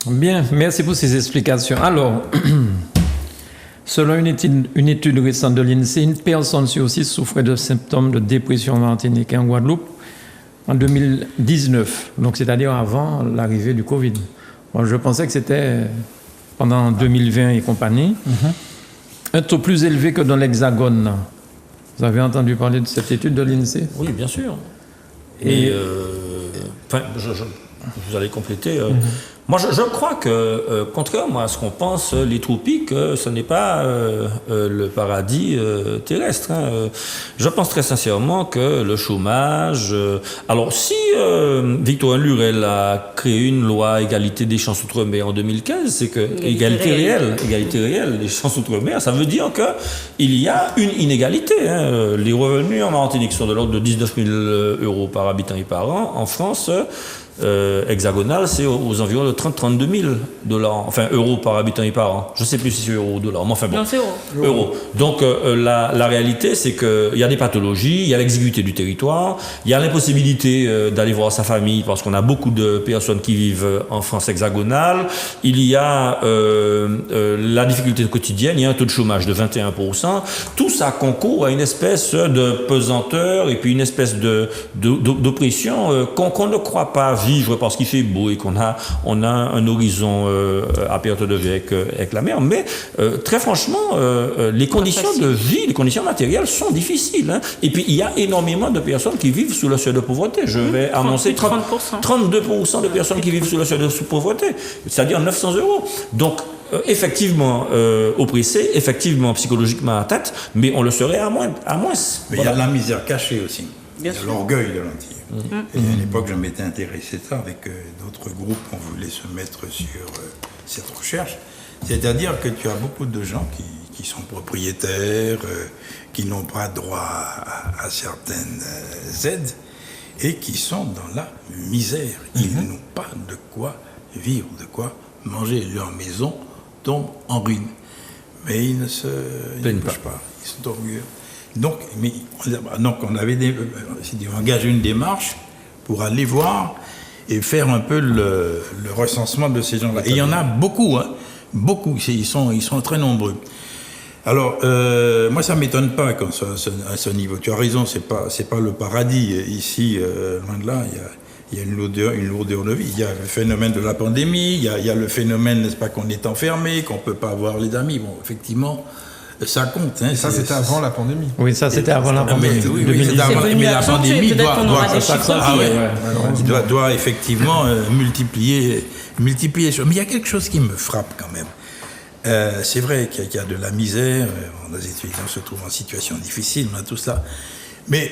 Bien, merci pour ces explications. Alors, selon une étude récente de l'INSEE, une personne sur 6 souffrait de symptômes de dépression en Martinique et en Guadeloupe en 2019, donc c'est-à-dire avant l'arrivée du Covid. Moi, je pensais que c'était pendant 2020 et compagnie, un taux plus élevé que dans l'Hexagone. Vous avez entendu parler de cette étude de l'INSEE? Oui, bien sûr. Et vous allez compléter. Moi, je crois que, contrairement à ce qu'on pense, les tropiques, ce n'est pas le paradis terrestre. Je pense très sincèrement que le chômage... alors, si Victorine Lurel a créé une loi égalité des chances outre-mer en 2015, c'est que égalité réelle des chances outre-mer, ça veut dire qu'il y a une inégalité. Les revenus en Martinique sont de l'ordre de 19 000 euros par habitant et par an. En France... hexagonal, c'est aux environs de 30-32 000 euros par habitant et par an. Je ne sais plus si c'est euros ou dollars, mais enfin bon. Non, c'est euros. Donc la réalité, c'est qu'il y a des pathologies, il y a l'exiguïté du territoire, il y a l'impossibilité d'aller voir sa famille parce qu'on a beaucoup de personnes qui vivent en France hexagonale, il y a la difficulté quotidienne, il y a un taux de chômage de 21%. Tout ça concourt à une espèce de pesanteur et puis une espèce d'oppression qu'on ne croit pas vivre parce qu'il fait beau et qu'on a un horizon à perte de vue avec la mer. Mais très franchement, les conditions de vie, les conditions matérielles sont difficiles. Et puis, il y a énormément de personnes qui vivent sous le seuil de pauvreté. Je vais annoncer 32% de personnes qui vivent sous le seuil de pauvreté, c'est-à-dire 900 euros. Donc, effectivement oppressé, effectivement psychologiquement atteinte, mais on le serait à moins. Mais il y a de la misère cachée aussi. Bien il y a sûr. l'orgueil de l'Antille. Et à l'époque, je m'étais intéressé à ça avec d'autres groupes. On voulait se mettre sur cette recherche. C'est-à-dire que tu as beaucoup de gens qui sont propriétaires, qui n'ont pas droit à certaines aides et qui sont dans la misère. Ils n'ont pas de quoi vivre, de quoi manger. Leur maison tombe en ruine. Mais ils ne bougent pas. Ils sont orgueilleux. Donc, on avait engagé une démarche pour aller voir et faire un peu le recensement de ces gens-là. Et il y en a beaucoup, beaucoup. Ils sont très nombreux. Alors, moi, ça ne m'étonne pas à ce niveau. Tu as raison, c'est pas le paradis. Ici, loin de là, il y a une lourdeur de vie. Il y a le phénomène de la pandémie, il y a le phénomène, n'est-ce pas, qu'on est enfermé, qu'on ne peut pas voir les amis. Bon, effectivement... Ça compte. Ça, c'était avant la pandémie. Oui, ça, c'était avant la pandémie. Oui, c'était avant. Mais la pandémie doit effectivement multiplier. Mais il y a quelque chose qui me frappe quand même. C'est vrai qu'il y a de la misère. Les étudiants se trouvent en situation difficile, tout ça. Mais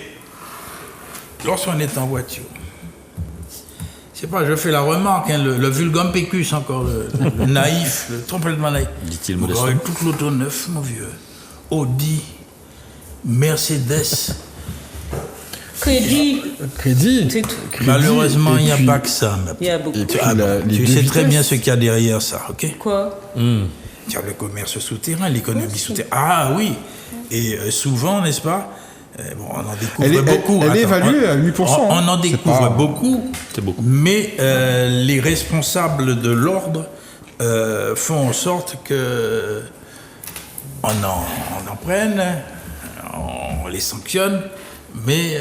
lorsqu'on est en voiture, je sais pas, je fais la remarque, hein, le vulgame pécus encore, le naïf, le complètement naïf. Dit-il Vous modestement. aurez tout l'auto neuf, mon vieux. Audi, Mercedes. Crédit, Crédit. c'est tout. Malheureusement, il n'y a puis- pas que ça. Il y a beaucoup. Et puis Ah bon, les tu deux sais très vitesses. bien ce qu'il y a derrière ça, ok? Quoi? Il y a le commerce souterrain, l'économie souterraine. Ah oui. Et souvent, n'est-ce pas? Bon, on en découvre beaucoup. Elle est Attends, évaluée à 8%. on en C'est découvre pas- beaucoup. C'est beaucoup. Mais les responsables de l'ordre font en sorte que on en prenne, on les sanctionne, mais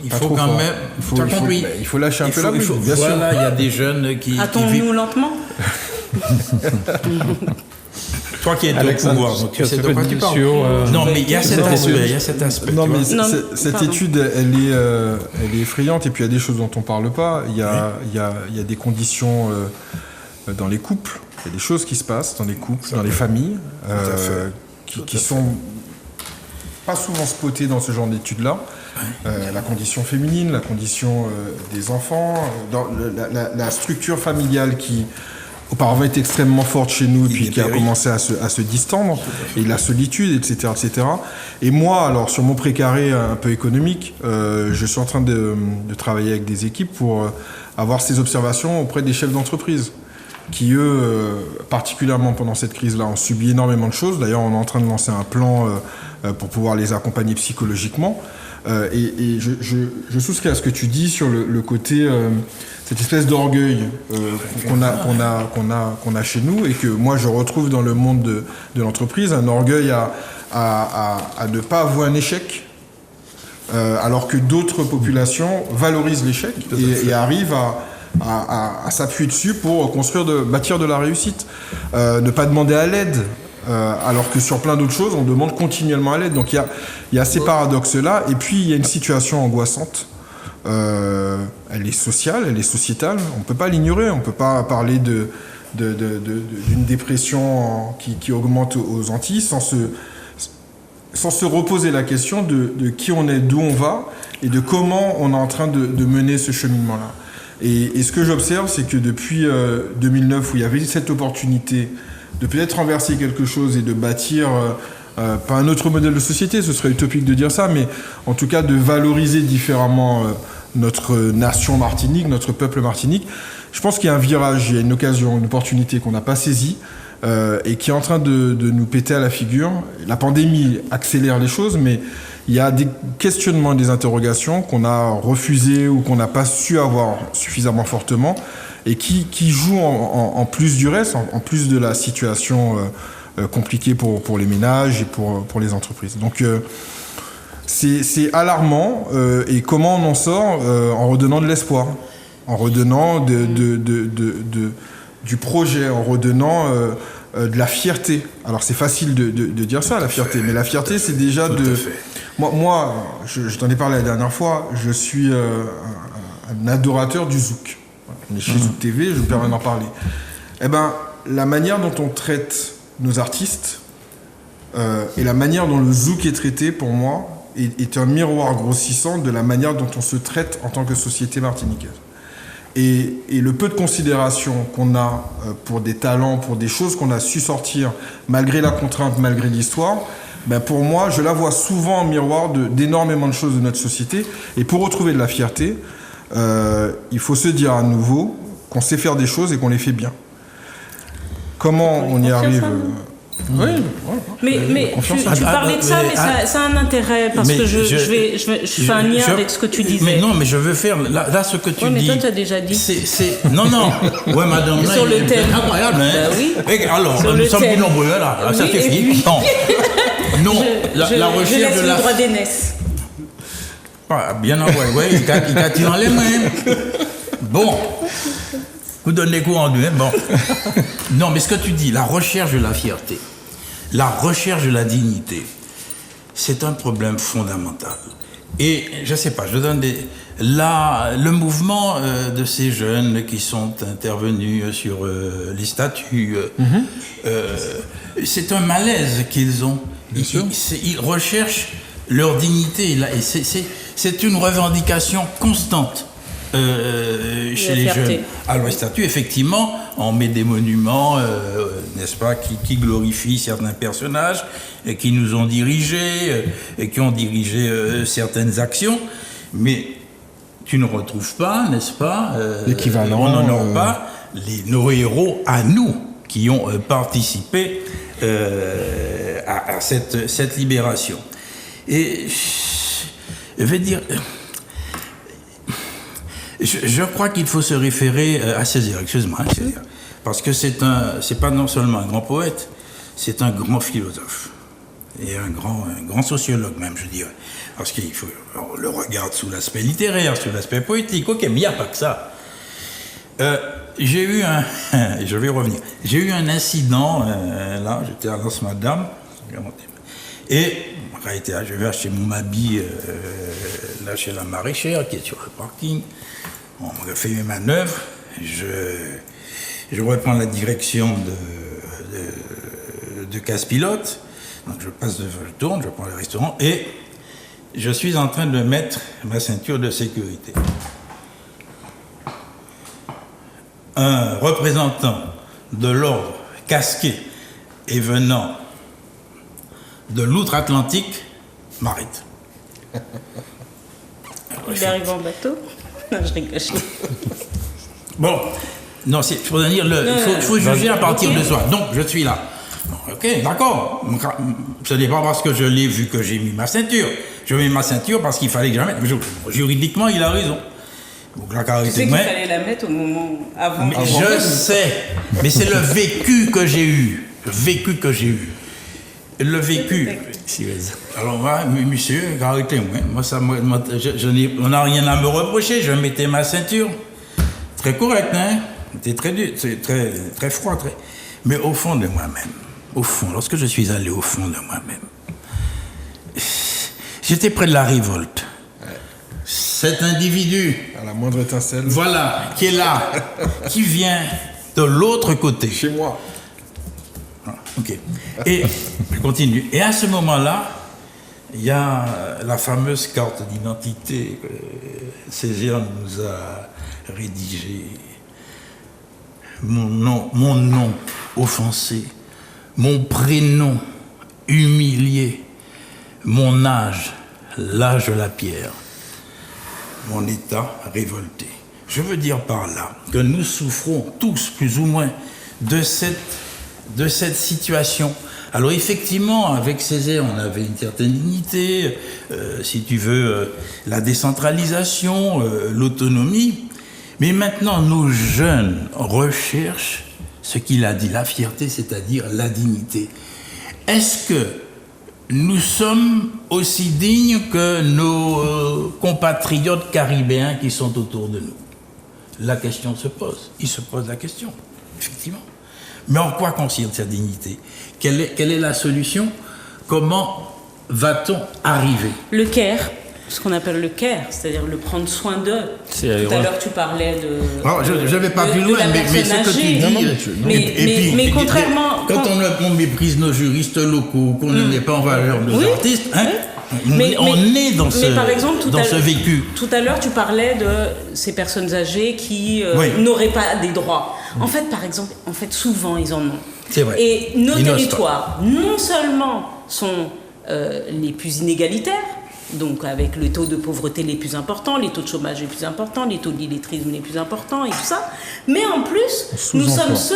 il Pas faut trop quand fort. même. Il T'as compris? faut lâcher un peu la bride, bien sûr. Voilà, il y a des jeunes qui Attends-nous vivent. lentement. Toi qui es au Alexandre, pouvoir, donc tu qu'est-ce sais de que quoi tu tu dis parles. sur, Non, mais il y a cet non, aspect. mais- Il y a cet aspect. Non, tu vois. mais Non, cette pardon. étude, elle est effrayante. Et puis, il y a des choses dont on ne parle pas. Il y a des conditions dans les couples. Il y a des choses qui se passent dans les couples, dans les familles, qui sont pas souvent spotées dans ce genre d'études-là. La condition féminine, la condition des enfants, dans la structure familiale qui auparavant était extrêmement forte chez nous et puis qui a commencé à se distendre, et la solitude, etc., etc. Et moi, alors sur mon précaré un peu économique, je suis en train de travailler avec des équipes pour avoir ces observations auprès des chefs d'entreprise qui, eux, particulièrement pendant cette crise-là, ont subi énormément de choses. D'ailleurs, on est en train de lancer un plan pour pouvoir les accompagner psychologiquement. Et je souscris à ce que tu dis sur le côté, cette espèce d'orgueil qu'on a chez nous, et que moi je retrouve dans le monde de l'entreprise, un orgueil à ne pas avouer un échec, alors que d'autres populations valorisent l'échec et arrivent à s'appuyer dessus pour bâtir de la réussite. Ne pas demander à l'aide. Alors que sur plein d'autres choses, on demande continuellement à l'aide. Donc il y a ces paradoxes-là. Et puis il y a une situation angoissante. Elle est sociale, elle est sociétale. On ne peut pas l'ignorer. On ne peut pas parler d'une dépression qui augmente aux Antilles sans se reposer la question de qui on est, d'où on va et de comment on est en train de mener ce cheminement-là. Et ce que j'observe, c'est que depuis 2009, où il y avait cette opportunité de peut-être renverser quelque chose et de bâtir, pas un autre modèle de société, ce serait utopique de dire ça, mais en tout cas de valoriser différemment notre nation Martinique, notre peuple Martinique. Je pense qu'il y a un virage, il y a une occasion, une opportunité qu'on n'a pas saisie et qui est en train de nous péter à la figure. La pandémie accélère les choses, mais il y a des questionnements et des interrogations qu'on a refusés ou qu'on n'a pas su avoir suffisamment fortement, et qui jouent en plus du reste, en plus de la situation compliquée pour les ménages et pour les entreprises. Donc c'est alarmant, et comment on en sort? En redonnant de l'espoir, en redonnant du projet, en redonnant de la fierté. Alors c'est facile de dire ça, la fierté, mais la fierté c'est déjà Moi, je t'en ai parlé la dernière fois, je suis un adorateur du zouk. On est chez Zouk TV, je me permets d'en parler. Eh ben, la manière dont on traite nos artistes et la manière dont le zouk est traité, pour moi, est un miroir grossissant de la manière dont on se traite en tant que société martiniquaise. Et le peu de considération qu'on a pour des talents, pour des choses qu'on a su sortir, malgré la contrainte, malgré l'histoire, ben pour moi, je la vois souvent en miroir d'énormément de choses de notre société. Et pour retrouver de la fierté, il faut se dire à nouveau qu'on sait faire des choses et qu'on les fait bien. Comment on y arrive? Oui, voilà. Mais tu parlais de ça, mais ça a un intérêt, parce que je fais un lien avec ce que tu disais. Mais non, mais je veux faire là ce que tu dis. Mais toi, tu as déjà dit. Non. Ouais, madame. Sur le thème. C'est incroyable, hein? Bah oui. Et alors, Sur nous le sommes thème. plus nombreux, là. Ça Oui, suffit. et puis- Non, la je recherche laisse de le la... droit d'aînesse. Ah, bien envoyé, il a tiré dans les mains. Bon. Vous donnez cours en deux, hein? Bon. Non, mais ce que tu dis, la recherche de la fierté, la recherche de la dignité, c'est un problème fondamental. Et je sais pas, je donne le mouvement de ces jeunes qui sont intervenus sur les statuts, c'est un malaise qu'ils ont. Ils recherchent leur dignité, là, et c'est une revendication constante chez les jeunes. À leur statut, effectivement, on met des monuments, n'est-ce pas, qui glorifient certains personnages et qui nous ont dirigés et qui ont dirigé certaines actions, mais tu ne retrouves pas, n'est-ce pas, l'équivalent, on n'honore pas nos héros à nous qui ont participé à cette libération. Et je vais dire, je crois qu'il faut se référer à Césaire, excuse-moi, Césaire, parce que c'est pas non seulement un grand poète, c'est un grand philosophe et un grand sociologue même, je dirais, parce on le regarde sous l'aspect littéraire, sous l'aspect poétique, ok, mais il n'y a pas que ça. J'ai eu je vais revenir, j'ai eu un incident, là, j'étais à Lens Madame, et je vais acheter mon habit là chez la maraîchère qui est sur le parking. On m'a fait mes manœuvres. Je reprends la direction de Casse-Pilote. Donc je tourne, je prends le restaurant et je suis en train de mettre ma ceinture de sécurité. Un représentant de l'ordre casqué et venant de l'outre-Atlantique m'arrête. Il arrive en bateau? Non, je rigole. Bon, non, il faut dire, il faut juger à partir de soi. Donc, je suis là. Ok, d'accord. Ce n'est pas parce que je l'ai vu que j'ai mis ma ceinture. Je mets ma ceinture parce qu'il fallait que je la mette. Juridiquement, il a raison. Donc, tu sais qu'il fallait la mettre au moment avant. Je sais, mais c'est le vécu que j'ai eu. Le vécu. Alors, moi, monsieur, arrêtez-moi. On n'a rien à me reprocher. Je mettais ma ceinture. Très correct, hein? C'était très dur, très, très froid. Mais au fond de moi-même, lorsque je suis allé au fond de moi-même, j'étais près de la révolte. Cet individu, à la moindre étincelle, voilà, qui est là, qui vient de l'autre côté. Chez moi. Ok. Et je continue. Et à ce moment-là, il y a la fameuse carte d'identité que Césaire nous a rédigée. Mon nom offensé, mon prénom humilié, mon âge, l'âge de la pierre, mon état révolté. Je veux dire par là que nous souffrons tous, plus ou moins, de cette situation. Alors effectivement, avec Césaire, on avait une certaine dignité, si tu veux, la décentralisation, l'autonomie. Mais maintenant, nos jeunes recherchent ce qu'il a dit, la fierté, c'est-à-dire la dignité. Est-ce que nous sommes aussi dignes que nos compatriotes caribéens qui sont autour de nous? La question se pose. Il se pose la question, effectivement. Mais en quoi consiste cette dignité? Quelle est la solution? Comment va-t-on arriver? Le care, ce qu'on appelle le care, c'est-à-dire le prendre soin d'eux. Tout à l'heure, tu parlais de... Alors, je ne vais pas plus loin, mais ce que tu dis... Mais contrairement... Quand on méprise nos juristes locaux, qu'on ne met pas en valeur nos artistes, hein, on est dans ce vécu. Tout à l'heure, tu parlais de ces personnes âgées qui n'auraient pas des droits. En fait, par exemple, souvent, ils en ont. C'est vrai. Et nos territoires, non seulement sont les plus inégalitaires, donc avec les taux de pauvreté les plus importants, les taux de chômage les plus importants, les taux d'illettrisme les plus importants et tout ça, mais en plus, nous sommes ceux,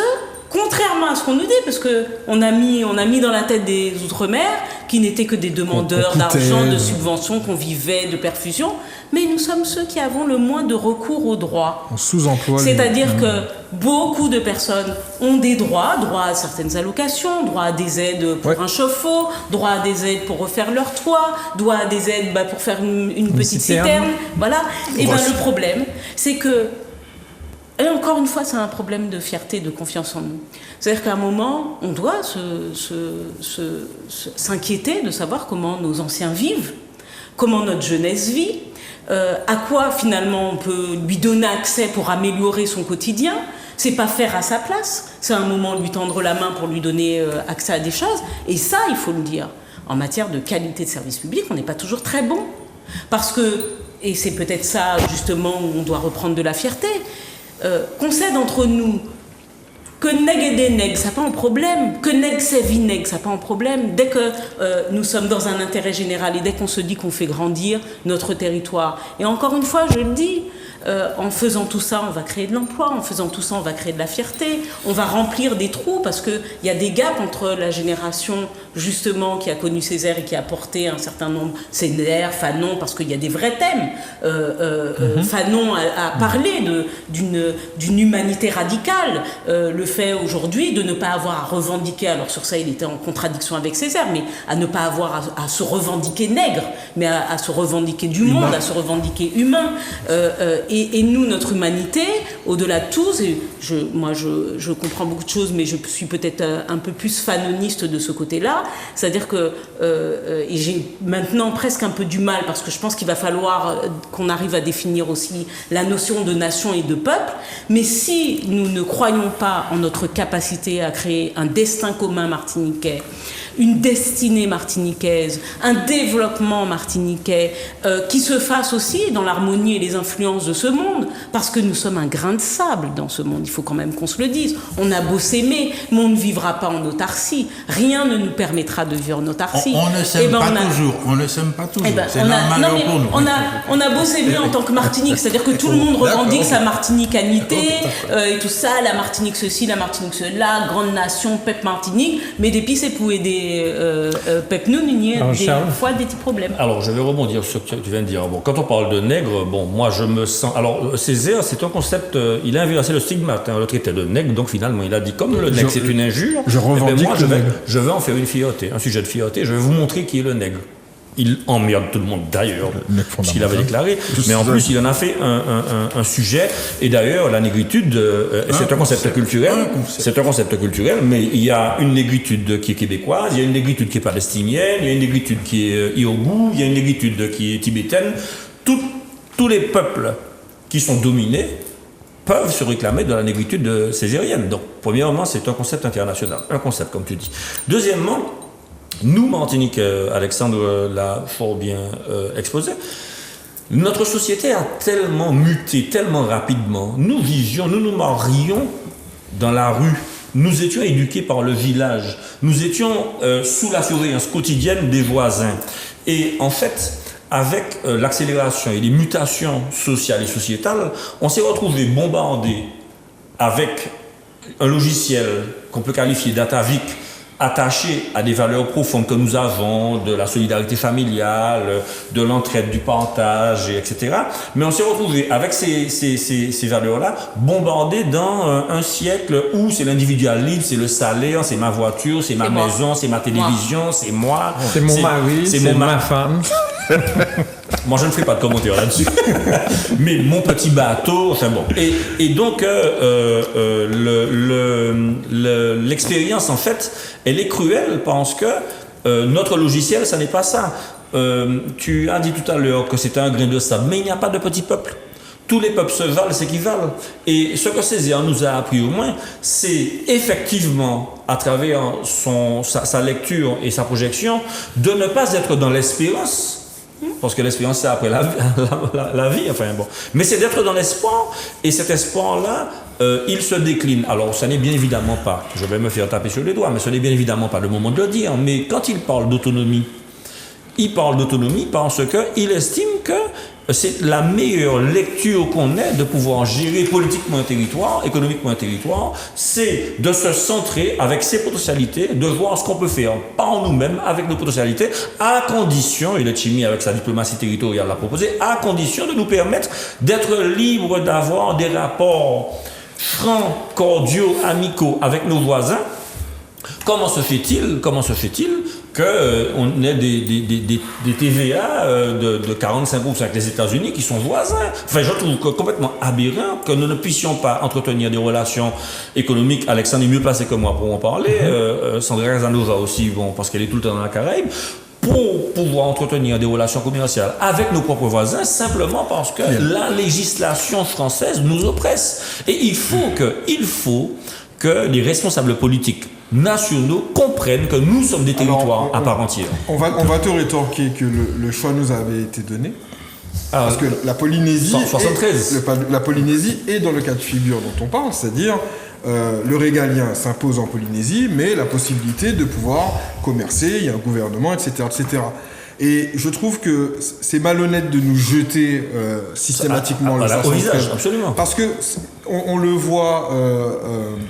contrairement à ce qu'on nous dit, parce qu'on a mis dans la tête des Outre-mer qui n'étaient que des demandeurs d'argent, de subventions, qu'on vivait de perfusion, mais nous sommes ceux qui avons le moins de recours aux droits. En sous-emploi. C'est-à-dire que beaucoup de personnes ont des droits à certaines allocations, droit à des aides pour un chauffe-eau, droit à des aides pour refaire leur toit, droit à des aides pour faire une petite citerne. Voilà. Et le problème, c'est que, et encore une fois, c'est un problème de fierté, de confiance en nous. C'est-à-dire qu'à un moment, on doit s'inquiéter de savoir comment nos anciens vivent, comment notre jeunesse vit, à quoi finalement on peut lui donner accès pour améliorer son quotidien. C'est pas faire à sa place, c'est un moment lui tendre la main pour lui donner accès à des choses. Et ça, il faut le dire. en matière de qualité de service public, on n'est pas toujours très bon. Parce que, et c'est peut-être ça justement où on doit reprendre de la fierté, qu'on cède entre nous, que nèg et des nègres, ça n'a pas un problème. Que nèg c'est vinègre, ça n'a pas un problème. Dès que nous sommes dans un intérêt général et dès qu'on se dit qu'on fait grandir notre territoire. Et encore une fois, je le dis, en faisant tout ça, on va créer de l'emploi. En faisant tout ça, on va créer de la fierté. On va remplir des trous parce qu'il y a des gaps entre la génération, justement, qui a connu Césaire et qui a porté un certain nombre. Césaire, Fanon, parce qu'il y a des vrais thèmes. Fanon a parlé d'une humanité radicale. Le fait aujourd'hui de ne pas avoir à revendiquer, alors sur ça il était en contradiction avec Césaire, mais à ne pas avoir à se revendiquer nègre, mais à se revendiquer du monde, à se revendiquer humain. Et nous, notre humanité, au-delà de tout, moi je comprends beaucoup de choses, mais je suis peut-être un peu plus fanoniste de ce côté-là, c'est-à-dire que et j'ai maintenant presque un peu du mal, parce que je pense qu'il va falloir qu'on arrive à définir aussi la notion de nation et de peuple, mais si nous ne croyons pas en notre capacité à créer un destin commun martiniquais, une destinée martiniquaise, un développement martiniquais qui se fasse aussi dans l'harmonie et les influences de ce monde, parce que nous sommes un grain de sable dans ce monde, il faut quand même qu'on se le dise. On a beau s'aimer, mais on ne vivra pas en autarcie. Rien ne nous permettra de vivre en autarcie. On ne s'aime pas toujours. On ne s'aime pas toujours. C'est normal pour nous. On a beau s'aimer en tant que Martinique, c'est-à-dire que tout le monde revendique sa martinicanité et tout ça, la Martinique ceci, la Martinique cela, grande nation, peuple Martinique, mais depuis c'est pour aider peuple nous, il y a des fois des petits problèmes. Alors je vais rebondir sur ce que tu viens de dire. Bon, quand on parle de nègre, bon, moi je me sens... Alors Césaire, c'est un concept, il a inversé le stigmate, le traité de nègre, donc finalement il a dit comme le nègre c'est une injure, je revendique moi je vais en faire une fierté, un sujet de fierté, je vais vous montrer qui est le nègre. Il emmerde tout le monde d'ailleurs, puisqu'il avait déclaré, mais en plus il en a fait un sujet, et d'ailleurs la négritude, c'est un concept culturel, mais il y a une négritude qui est québécoise, il y a une négritude qui est palestinienne, il y a une négritude qui est irougou, il y a une négritude qui est tibétaine. Tous les peuples qui sont dominés peuvent se réclamer de la négritude césarienne. Donc premièrement, c'est un concept international, un concept comme tu dis. Deuxièmement, nous, Martinique, Alexandre l'a fort bien exposé, notre société a tellement muté, tellement rapidement. Nous nous marions dans la rue. Nous étions éduqués par le village. Nous étions sous la surveillance quotidienne des voisins. Et en fait, avec l'accélération et les mutations sociales et sociétales, on s'est retrouvé bombardé avec un logiciel qu'on peut qualifier d'atavique, attaché à des valeurs profondes que nous avons, de la solidarité familiale, de l'entraide, du partage, etc. Mais on s'est retrouvé avec ces valeurs-là, bombardés dans un siècle où c'est l'individualisme, c'est le salaire, c'est ma voiture, c'est ma maison, c'est ma télévision, c'est moi. C'est mon mari, c'est ma femme. Moi, je ne ferai pas de commentaire là-dessus. Mais mon petit bateau, enfin bon. Et donc, l'expérience, en fait, elle est cruelle parce que notre logiciel, ça n'est pas ça. Tu as dit tout à l'heure que c'était un grain de sable, mais il n'y a pas de petit peuple. Tous les peuples se valent, s'équivalent. Et ce que Césaire nous a appris au moins, c'est effectivement, à travers sa lecture et sa projection, de ne pas être dans l'espérance. Parce que l'espérance, c'est après la vie, enfin bon. Mais c'est d'être dans l'espoir, et cet espoir-là, il se décline. Alors, ce n'est bien évidemment pas, je vais me faire taper sur les doigts, mais ce n'est bien évidemment pas le moment de le dire, mais quand il parle d'autonomie, il parle d'autonomie parce qu'il estime que c'est la meilleure lecture qu'on ait de pouvoir gérer politiquement un territoire, économiquement un territoire, c'est de se centrer avec ses potentialités, de voir ce qu'on peut faire par nous-mêmes avec nos potentialités, à condition, et le Chimi avec sa diplomatie territoriale l'a proposé, à condition de nous permettre d'être libres d'avoir des rapports francs, cordiaux, amicaux avec nos voisins. Comment se fait-il qu'on ait des TVA de 45% avec les États-Unis qui sont voisins? Enfin, je trouve complètement aberrant que nous ne puissions pas entretenir des relations économiques. Alexandre est mieux placé que moi pour en parler. Sandra Casanova aussi, bon, parce qu'elle est tout le temps dans la Caraïbe. Pour pouvoir entretenir des relations commerciales avec nos propres voisins, simplement parce que la législation française nous oppresse. Et il faut que les responsables politiques nationaux comprennent que nous sommes des territoires à part entière. On va te rétorquer que le choix nous avait été donné. Parce que la Polynésie, 73. La Polynésie est dans le cas de figure dont on parle, c'est-à-dire le régalien s'impose en Polynésie, mais la possibilité de pouvoir commercer, il y a un gouvernement, etc., etc. Et je trouve que c'est malhonnête de nous jeter systématiquement le 73. Au visage, absolument. Parce que on le voit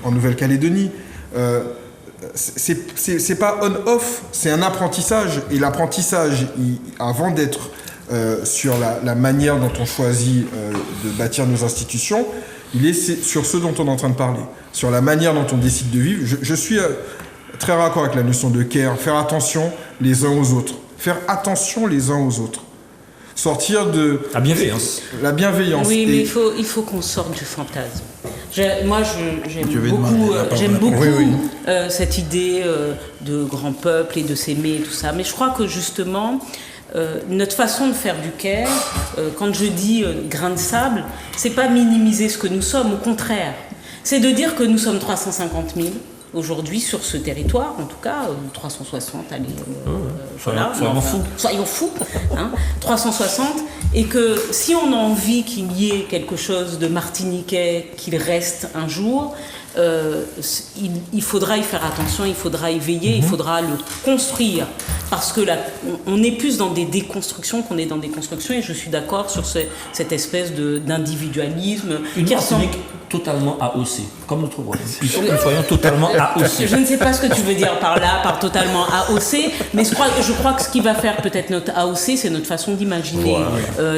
en Nouvelle-Calédonie. C'est pas on-off, c'est un apprentissage. Et l'apprentissage, avant d'être sur la manière dont on choisit de bâtir nos institutions, il est sur ce dont on est en train de parler, sur la manière dont on décide de vivre. Je suis très raccord avec la notion de care, faire attention les uns aux autres. Faire attention les uns aux autres. Sortir de... La bienveillance. La bienveillance. Oui, mais il faut qu'on sorte du fantasme. J'aime beaucoup cette idée de grand peuple et de s'aimer et tout ça. Mais je crois que justement, notre façon de faire du care, quand je dis grain de sable, c'est pas minimiser ce que nous sommes, au contraire. C'est de dire que nous sommes 350 000 aujourd'hui sur ce territoire, en tout cas, 360, allez, voilà. Soyons fous, hein, 360, et que si on a envie qu'il y ait quelque chose de martiniquais, qu'il reste un jour, il faudra y faire attention, il faudra y veiller, il faudra le construire, parce que là, on est plus dans des déconstructions qu'on est dans des constructions, et je suis d'accord sur cette espèce d'individualisme. Une Martinique totalement AOC, comme notre voix. Il faut que nous soyons totalement AOC. Je ne sais pas ce que tu veux dire par là, par totalement AOC, mais je crois que ce qui va faire peut-être notre AOC, c'est notre façon d'imaginer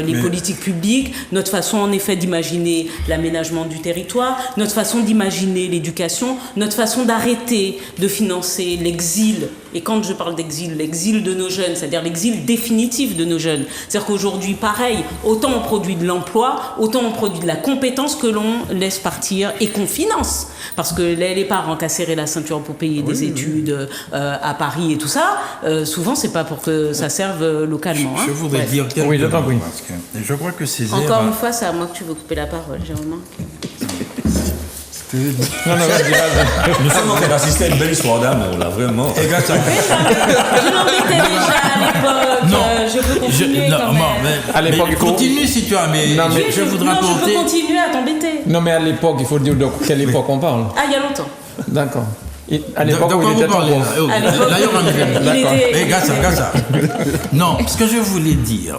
les politiques publiques, notre façon en effet d'imaginer l'aménagement du territoire, notre façon d'imaginer l'éducation, notre façon d'arrêter de financer l'exil. Et quand je parle d'exil, l'exil de nos jeunes, c'est-à-dire l'exil définitif de nos jeunes. C'est-à-dire qu'aujourd'hui, pareil, autant on produit de l'emploi, autant on produit de la compétence que l'on laisse partir et qu'on finance. Parce que les parents qui ont serré la ceinture pour payer des études à Paris et tout ça, souvent, c'est pas pour que ça serve localement. Je voudrais dire quelque chose. Parce que je crois que ces Encore une fois, c'est à moi que tu veux couper la parole, j'ai remarqué. Nous sommes en train d'assister à une belle histoire d'amour, là, vraiment. Je l'embêtais déjà à l'époque. Je peux continuer quand même. À l'époque, continue si tu as, mais je voudrais apporter... je peux continuer à t'embêter. Non, mais à l'époque, il faut dire de quelle époque on parle. Ah, il y a longtemps. D'accord. À l'époque où il était en Regarde ça. Non, ce que je voulais dire,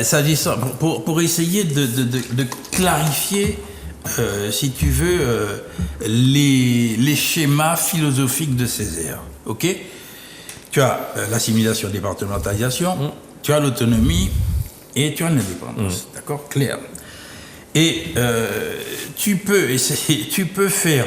s'agissant, pour essayer de clarifier, si tu veux, les schémas philosophiques de Césaire. Ok ? Tu as l'assimilation, départementalisation, tu as l'autonomie et tu as l'indépendance. D'accord ? Clair. Et tu peux faire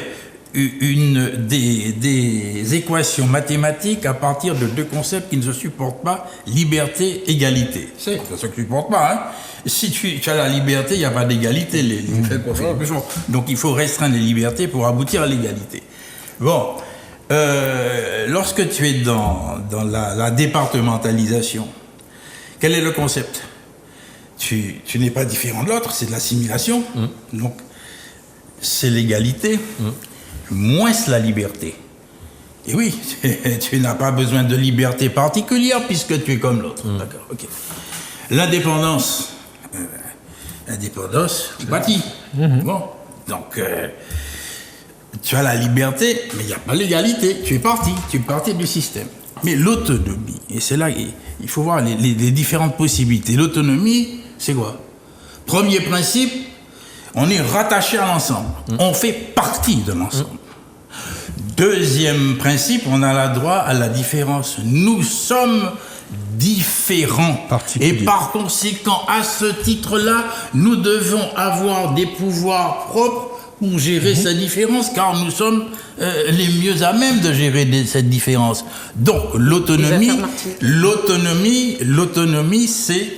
des équations mathématiques à partir de deux concepts qui ne se supportent pas, liberté, égalité. C'est ça ne se supporte pas, hein. Si tu as la liberté, il n'y a pas d'égalité. Donc il faut restreindre les libertés pour aboutir à l'égalité. Bon, lorsque tu es dans la départementalisation, quel est le concept ? Tu n'es pas différent de l'autre, c'est de l'assimilation. Donc c'est l'égalité. Moins la liberté. Et oui, tu n'as pas besoin de liberté particulière puisque tu es comme l'autre. D'accord, ok. L'indépendance, bâti. Bon, donc tu as la liberté, mais il n'y a pas l'égalité. Tu es parti du système. Mais l'autonomie, et c'est là il faut voir les différentes possibilités. L'autonomie, c'est quoi ? Premier principe, on est rattaché à l'ensemble. On fait partie de l'ensemble. Deuxième principe, on a le droit à la différence. Nous sommes différents. Et par conséquent, à ce titre-là, nous devons avoir des pouvoirs propres pour gérer cette différence, car nous sommes les mieux à même de gérer cette différence. Donc, l'autonomie, c'est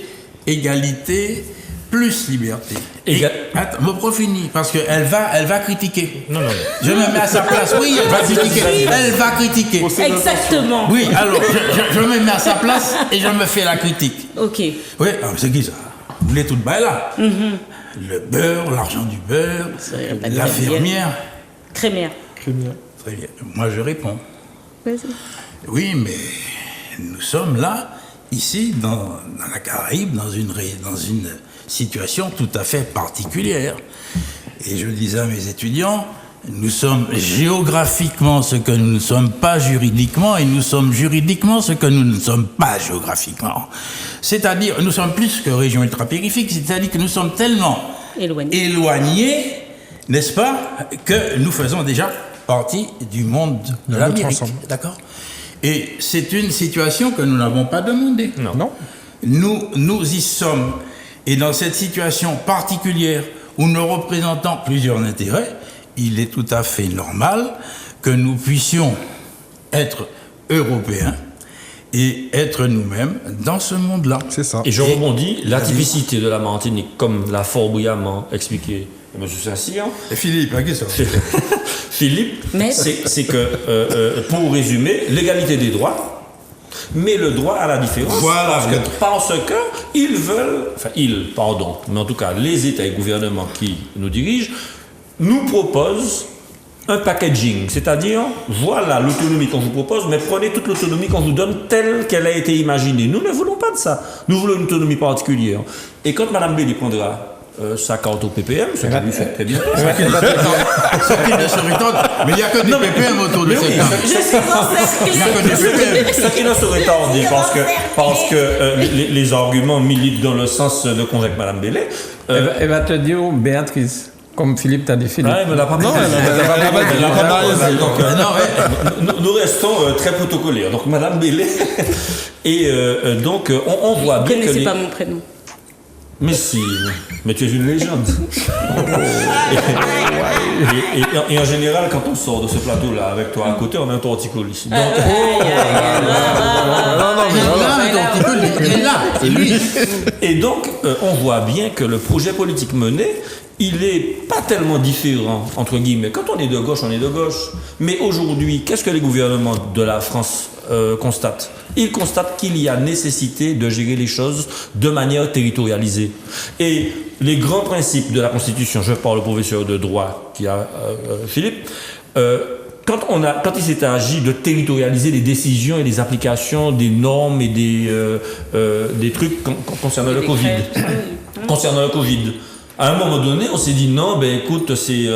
égalité plus liberté. Attends, mon prof finit, parce qu'elle va critiquer. Non. Je me mets à sa place. Oui, elle va critiquer. Elle va critiquer. Exactement. Oui, alors, je me mets à sa place et je me fais la critique. Ok. Oui, c'est qui ça ? Vous voulez tout bail là ? Le beurre, l'argent du beurre, la fermière. Crémière. Très bien. Moi, je réponds. Vas-y. Oui, mais nous sommes là, ici, dans la Caraïbe, dans une situation tout à fait particulière. Et je disais à mes étudiants, nous sommes géographiquement ce que nous ne sommes pas juridiquement, et nous sommes juridiquement ce que nous ne sommes pas géographiquement. C'est-à-dire, nous sommes plus que région ultrapériphérique, c'est-à-dire que nous sommes tellement éloignés, n'est-ce pas, que nous faisons déjà partie du monde de l'Amérique. D'accord ? Et c'est une situation que nous n'avons pas demandée. Non. Nous y sommes. Et dans cette situation particulière où nous représentons plusieurs intérêts, il est tout à fait normal que nous puissions être européens et être nous-mêmes dans ce monde-là. C'est ça. Et je rebondis, la typicité de la Martinique, comme l'a fort brillamment expliqué M. Saint-Cyr. Et Philippe, à qui ça ? Philippe, c'est que, pour résumer, l'égalité des droits, mais le droit à la différence. Voilà. Parce que ils veulent, mais en tout cas, les États et gouvernements qui nous dirigent, nous proposent un packaging, c'est-à-dire, voilà l'autonomie qu'on vous propose, mais prenez toute l'autonomie qu'on vous donne telle qu'elle a été imaginée. Nous ne voulons pas de ça. Nous voulons une autonomie particulière. Et quand Mme Béli prendra sa carte au PPM, ce qu'elle lui fait très bien. Mais il n'y a que des PPM autour de cette table. Je suis en Il n'y a que des PPM. Ce qui ne serait tarder, parce que les arguments militent dans le sens de convaincre Mme Béli. Elle va te dire Béatrice. Comme Philippe t'a dit Philippe. Ah, elle me l'a pas Non, elle n'a pas Donc, nous restons très protocolaires. Donc, Madame Bélé. Et donc, on voit bien que. Vous ne connaissez pas mon prénom. Mais si, mais tu es une légende. Et en général, quand on sort de ce plateau-là avec toi à côté, on a un torticolis ici. Donc, C'est lui. et donc, on voit bien que le projet politique mené, il n'est pas tellement différent, entre guillemets. Quand on est de gauche, on est de gauche. Mais aujourd'hui, qu'est-ce que les gouvernements de la France constatent ? Ils constatent qu'il y a nécessité de gérer les choses de manière territorialisée. Et les grands principes de la Constitution, je parle au professeur de droit qui a Philippe, quand il s'est agi de territorialiser les décisions et les applications des normes et des trucs concernant le Covid, à un moment donné, on s'est dit non, ben écoute, c'est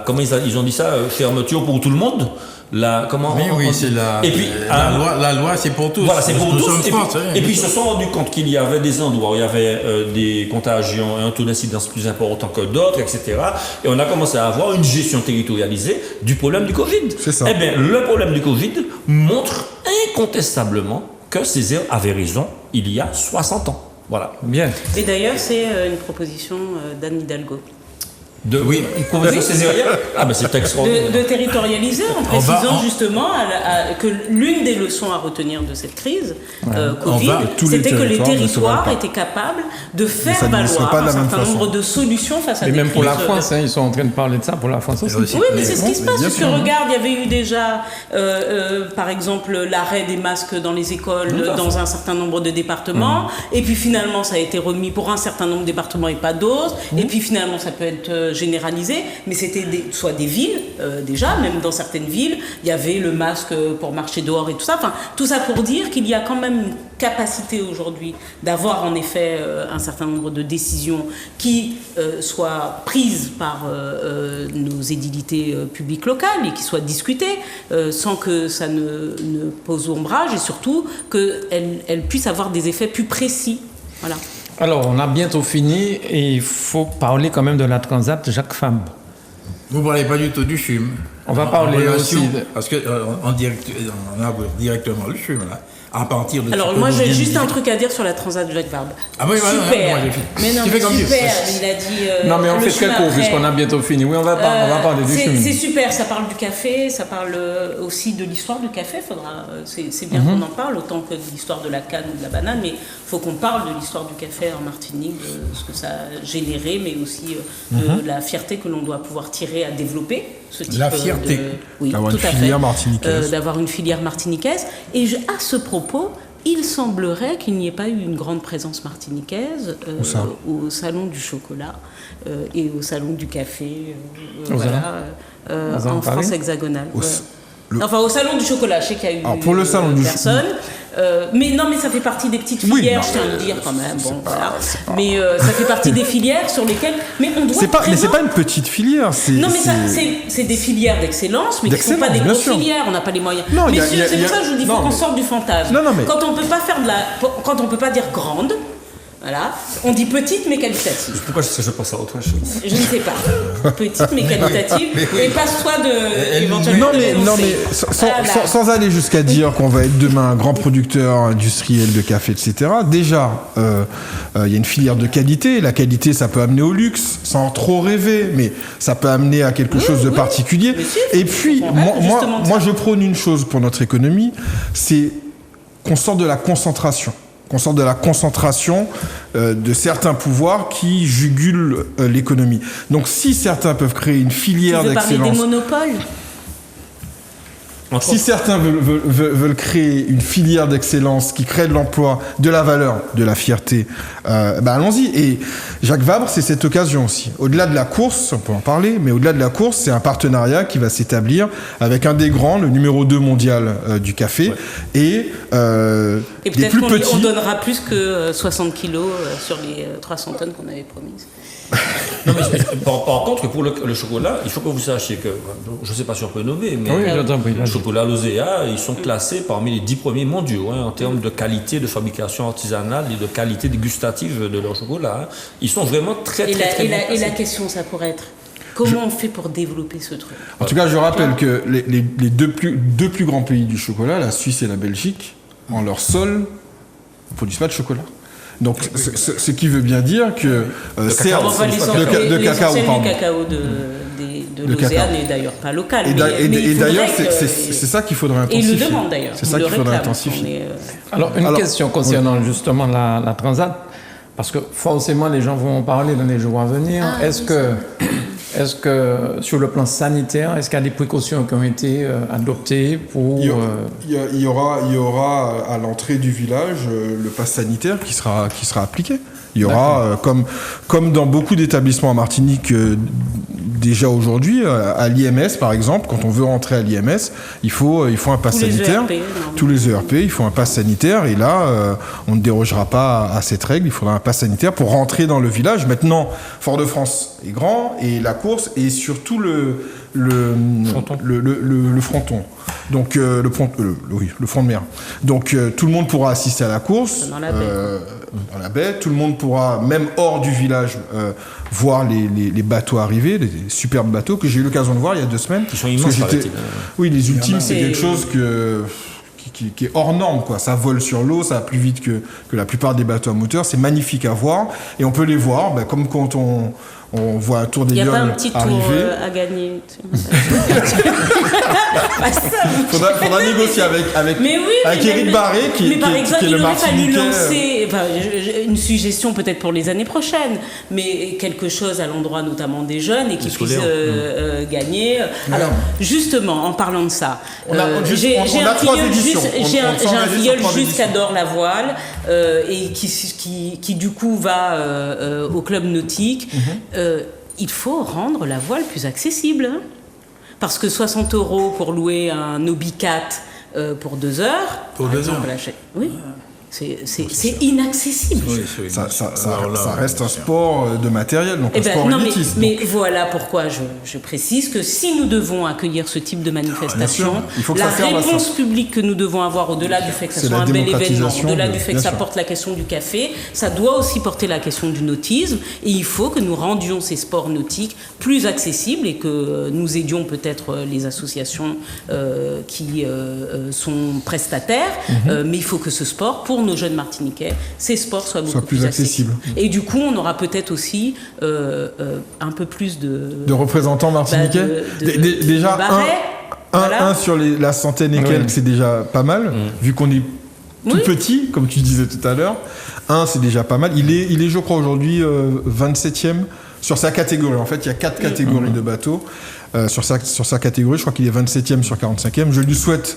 comment ils ont dit ça, fermeture pour tout le monde. C'est la. Et puis la loi, c'est pour tous. Voilà, c'est pour nous tous. sommes France, Et puis ils se sont rendus compte qu'il y avait des endroits où il y avait des contagions et un taux d'incidence plus important que d'autres, etc. Et on a commencé à avoir une gestion territorialisée du problème du Covid. C'est ça. Eh bien, le problème du Covid montre incontestablement que Césaire avait raison il y a 60 ans. Voilà. Bien. Et d'ailleurs, c'est une proposition d'Anne Hidalgo. Une proposition césarienne. Ah ben c'est extraordinaire. De territorialiser en précisant justement que l'une des leçons à retenir de cette crise Covid, c'était que les territoires étaient capables de faire valoir un certain nombre de solutions face à des crises. Et même pour la France, ils sont en train de parler de ça pour la France aussi. Oui, mais c'est ce qui se passe. Parce que regarde, il y avait eu déjà, par exemple, l'arrêt des masques dans les écoles dans un certain nombre de départements. Et puis finalement, ça a été remis pour un certain nombre de départements et pas d'autres. Et puis finalement, ça peut être généralisé, mais c'était soit des villes, déjà, même dans certaines villes, il y avait le masque pour marcher dehors et tout ça. Enfin, tout ça pour dire qu'il y a quand même une capacité aujourd'hui d'avoir en effet un certain nombre de décisions qui soient prises par nos édilités publiques locales et qui soient discutées sans que ça ne pose ombrage et surtout qu'elles puissent avoir des effets plus précis. Voilà. Alors, on a bientôt fini et il faut parler quand même de la Transat Jacques Fabre. Vous ne parlez pas du tout du CHUM. On va parler aussi. Parce qu'on a directement le CHUM, là. À partir de. Alors, moi, j'ai juste un truc à dire sur la Transat Jacques Vabre. Ah oui, super. Mais non, super. Il a dit. Non, mais on fait très court puisqu'on a bientôt fini. Oui, on va parler du CHUM. C'est super. Ça parle du café. Ça parle aussi de l'histoire du café. C'est bien qu'on en parle autant que de l'histoire de la canne ou de la banane, mais il faut qu'on parle de l'histoire du café en Martinique, de ce que ça a généré, mais aussi de la fierté que l'on doit pouvoir tirer à développer ce type la fierté. Oui, d'avoir tout une à filière fait. martiniquaise. D'avoir une filière martiniquaise. Et à ce propos, il semblerait qu'il n'y ait pas eu une grande présence martiniquaise au Salon du chocolat et au Salon du café en France hexagonale. Enfin, au Salon du chocolat, je sais qu'il y a eu pour le salon du personne. Mais ça fait partie des petites filières, je tiens à le dire quand même. Mais ça fait partie des filières sur lesquelles. Mais on doit. Mais c'est pas une petite filière. C'est des filières d'excellence, mais qui ne sont pas des grosses filières. On n'a pas les moyens. C'est pour ça que je vous dis qu'il faut qu'on sorte du fantasme. Quand on peut pas dire grande. Voilà. On dit petite mais qualitative. Pourquoi je pense à autre chose? Je ne sais pas. Petite mais qualitative. Et passe-toi éventuellement. Sans aller jusqu'à dire qu'on va être demain un grand producteur industriel de café, etc. Déjà, il y a une filière de qualité. La qualité, ça peut amener au luxe, sans trop rêver, mais ça peut amener à quelque chose de particulier. Et puis, moi, je prône une chose pour notre économie, c'est qu'on sorte de la concentration. De certains pouvoirs qui jugulent l'économie. Donc si certains peuvent créer une filière d'excellence... Tu veux parler des monopoles ? Si certains veulent créer une filière d'excellence qui crée de l'emploi, de la valeur, de la fierté, allons-y. Et Jacques Vabre, c'est cette occasion aussi. Au-delà de la course, on peut en parler, mais au-delà de la course, c'est un partenariat qui va s'établir avec un des grands, le numéro 2 mondial du café, et des plus petits. On donnera plus que 60 kilos sur les 300 tonnes qu'on avait promises. Non, mais par contre, pour le chocolat, il faut que vous sachiez que, je ne sais pas si on peut nommer, mais le chocolat Lozea, ils sont classés parmi les 10 premiers mondiaux en termes de qualité de fabrication artisanale et de qualité dégustative de leur chocolat. Ils sont vraiment très bons. Et la question, ça pourrait être, comment on fait pour développer ce truc ? En tout cas, je rappelle que les deux plus grands pays du chocolat, la Suisse et la Belgique, en leur sol, ne produisent pas de chocolat. Donc, ce qui veut bien dire que de cacao de Lozea n'est d'ailleurs pas local. Et d'ailleurs, c'est ça qu'il faudrait intensifier. Et il le demande d'ailleurs. C'est ça qu'il faudrait intensifier. Alors, une question concernant justement la Transat, parce que forcément les gens vont en parler dans les jours à venir. Est-ce que sur le plan sanitaire, est-ce qu'il y a des précautions qui ont été adoptées pour... Il y aura à l'entrée du village le pass sanitaire qui sera appliqué. Il y aura, comme dans beaucoup d'établissements en Martinique déjà aujourd'hui, à l'IMS par exemple, quand on veut rentrer à l'IMS, il faut un pass sanitaire. Tous les ERP, il faut un pass sanitaire. Et là, on ne dérogera pas à cette règle. Il faudra un pass sanitaire pour rentrer dans le village. Maintenant, Fort-de-France est grand et la course est surtout le fronton. Donc le front de mer. Donc tout le monde pourra assister à la course dans la baie. Tout le monde pourra, même hors du village, voir les bateaux arriver, les superbes bateaux que j'ai eu l'occasion de voir il y a 2 semaines. Qui sont immenses, paraît-il. Oui, les ultimes, c'est quelque chose qui est hors norme, quoi. Ça vole sur l'eau, ça va plus vite que la plupart des bateaux à moteur. C'est magnifique à voir et on peut les voir, comme quand on voit un tour des Lyon arriver. Il n'y a pas un petit tour à gagner. Faudra négocier avec Éric Barré, qui est le Martiniquais. Il aurait fallu lancer une suggestion peut-être pour les années prochaines, mais quelque chose à l'endroit notamment des jeunes et qui puissent gagner. Alors, justement, en parlant de ça, j'ai un filleul juste qui adore la voile et qui du coup va au club nautique. Il faut rendre la voile plus accessible. Parce que 60 € pour louer un Obicat pour 2 heures, pour 2 heures. Oui. C'est inaccessible. Oui, ça reste un sport de matériel, donc un sport élitiste. Mais voilà pourquoi je précise que si nous devons accueillir ce type de manifestation, la réponse publique que nous devons avoir, au-delà du fait que ça soit un bel événement, au-delà du fait que ça porte la question du café, ça doit aussi porter la question du nautisme, et il faut que nous rendions ces sports nautiques plus accessibles et que nous aidions peut-être les associations qui sont prestataires, mais il faut que ce sport, pour nos jeunes Martiniquais, ces sports soient beaucoup plus accessibles. Et du coup, on aura peut-être aussi un peu plus de représentants martiniquais. Déjà, un sur la centaine et quelques, c'est déjà pas mal, vu qu'on est tout petit, comme tu disais tout à l'heure. C'est déjà pas mal. Il est, je crois, aujourd'hui 27e sur sa catégorie. En fait, il y a 4 catégories de bateaux. Sur sa catégorie, je crois qu'il est 27e sur 45e. Je lui souhaite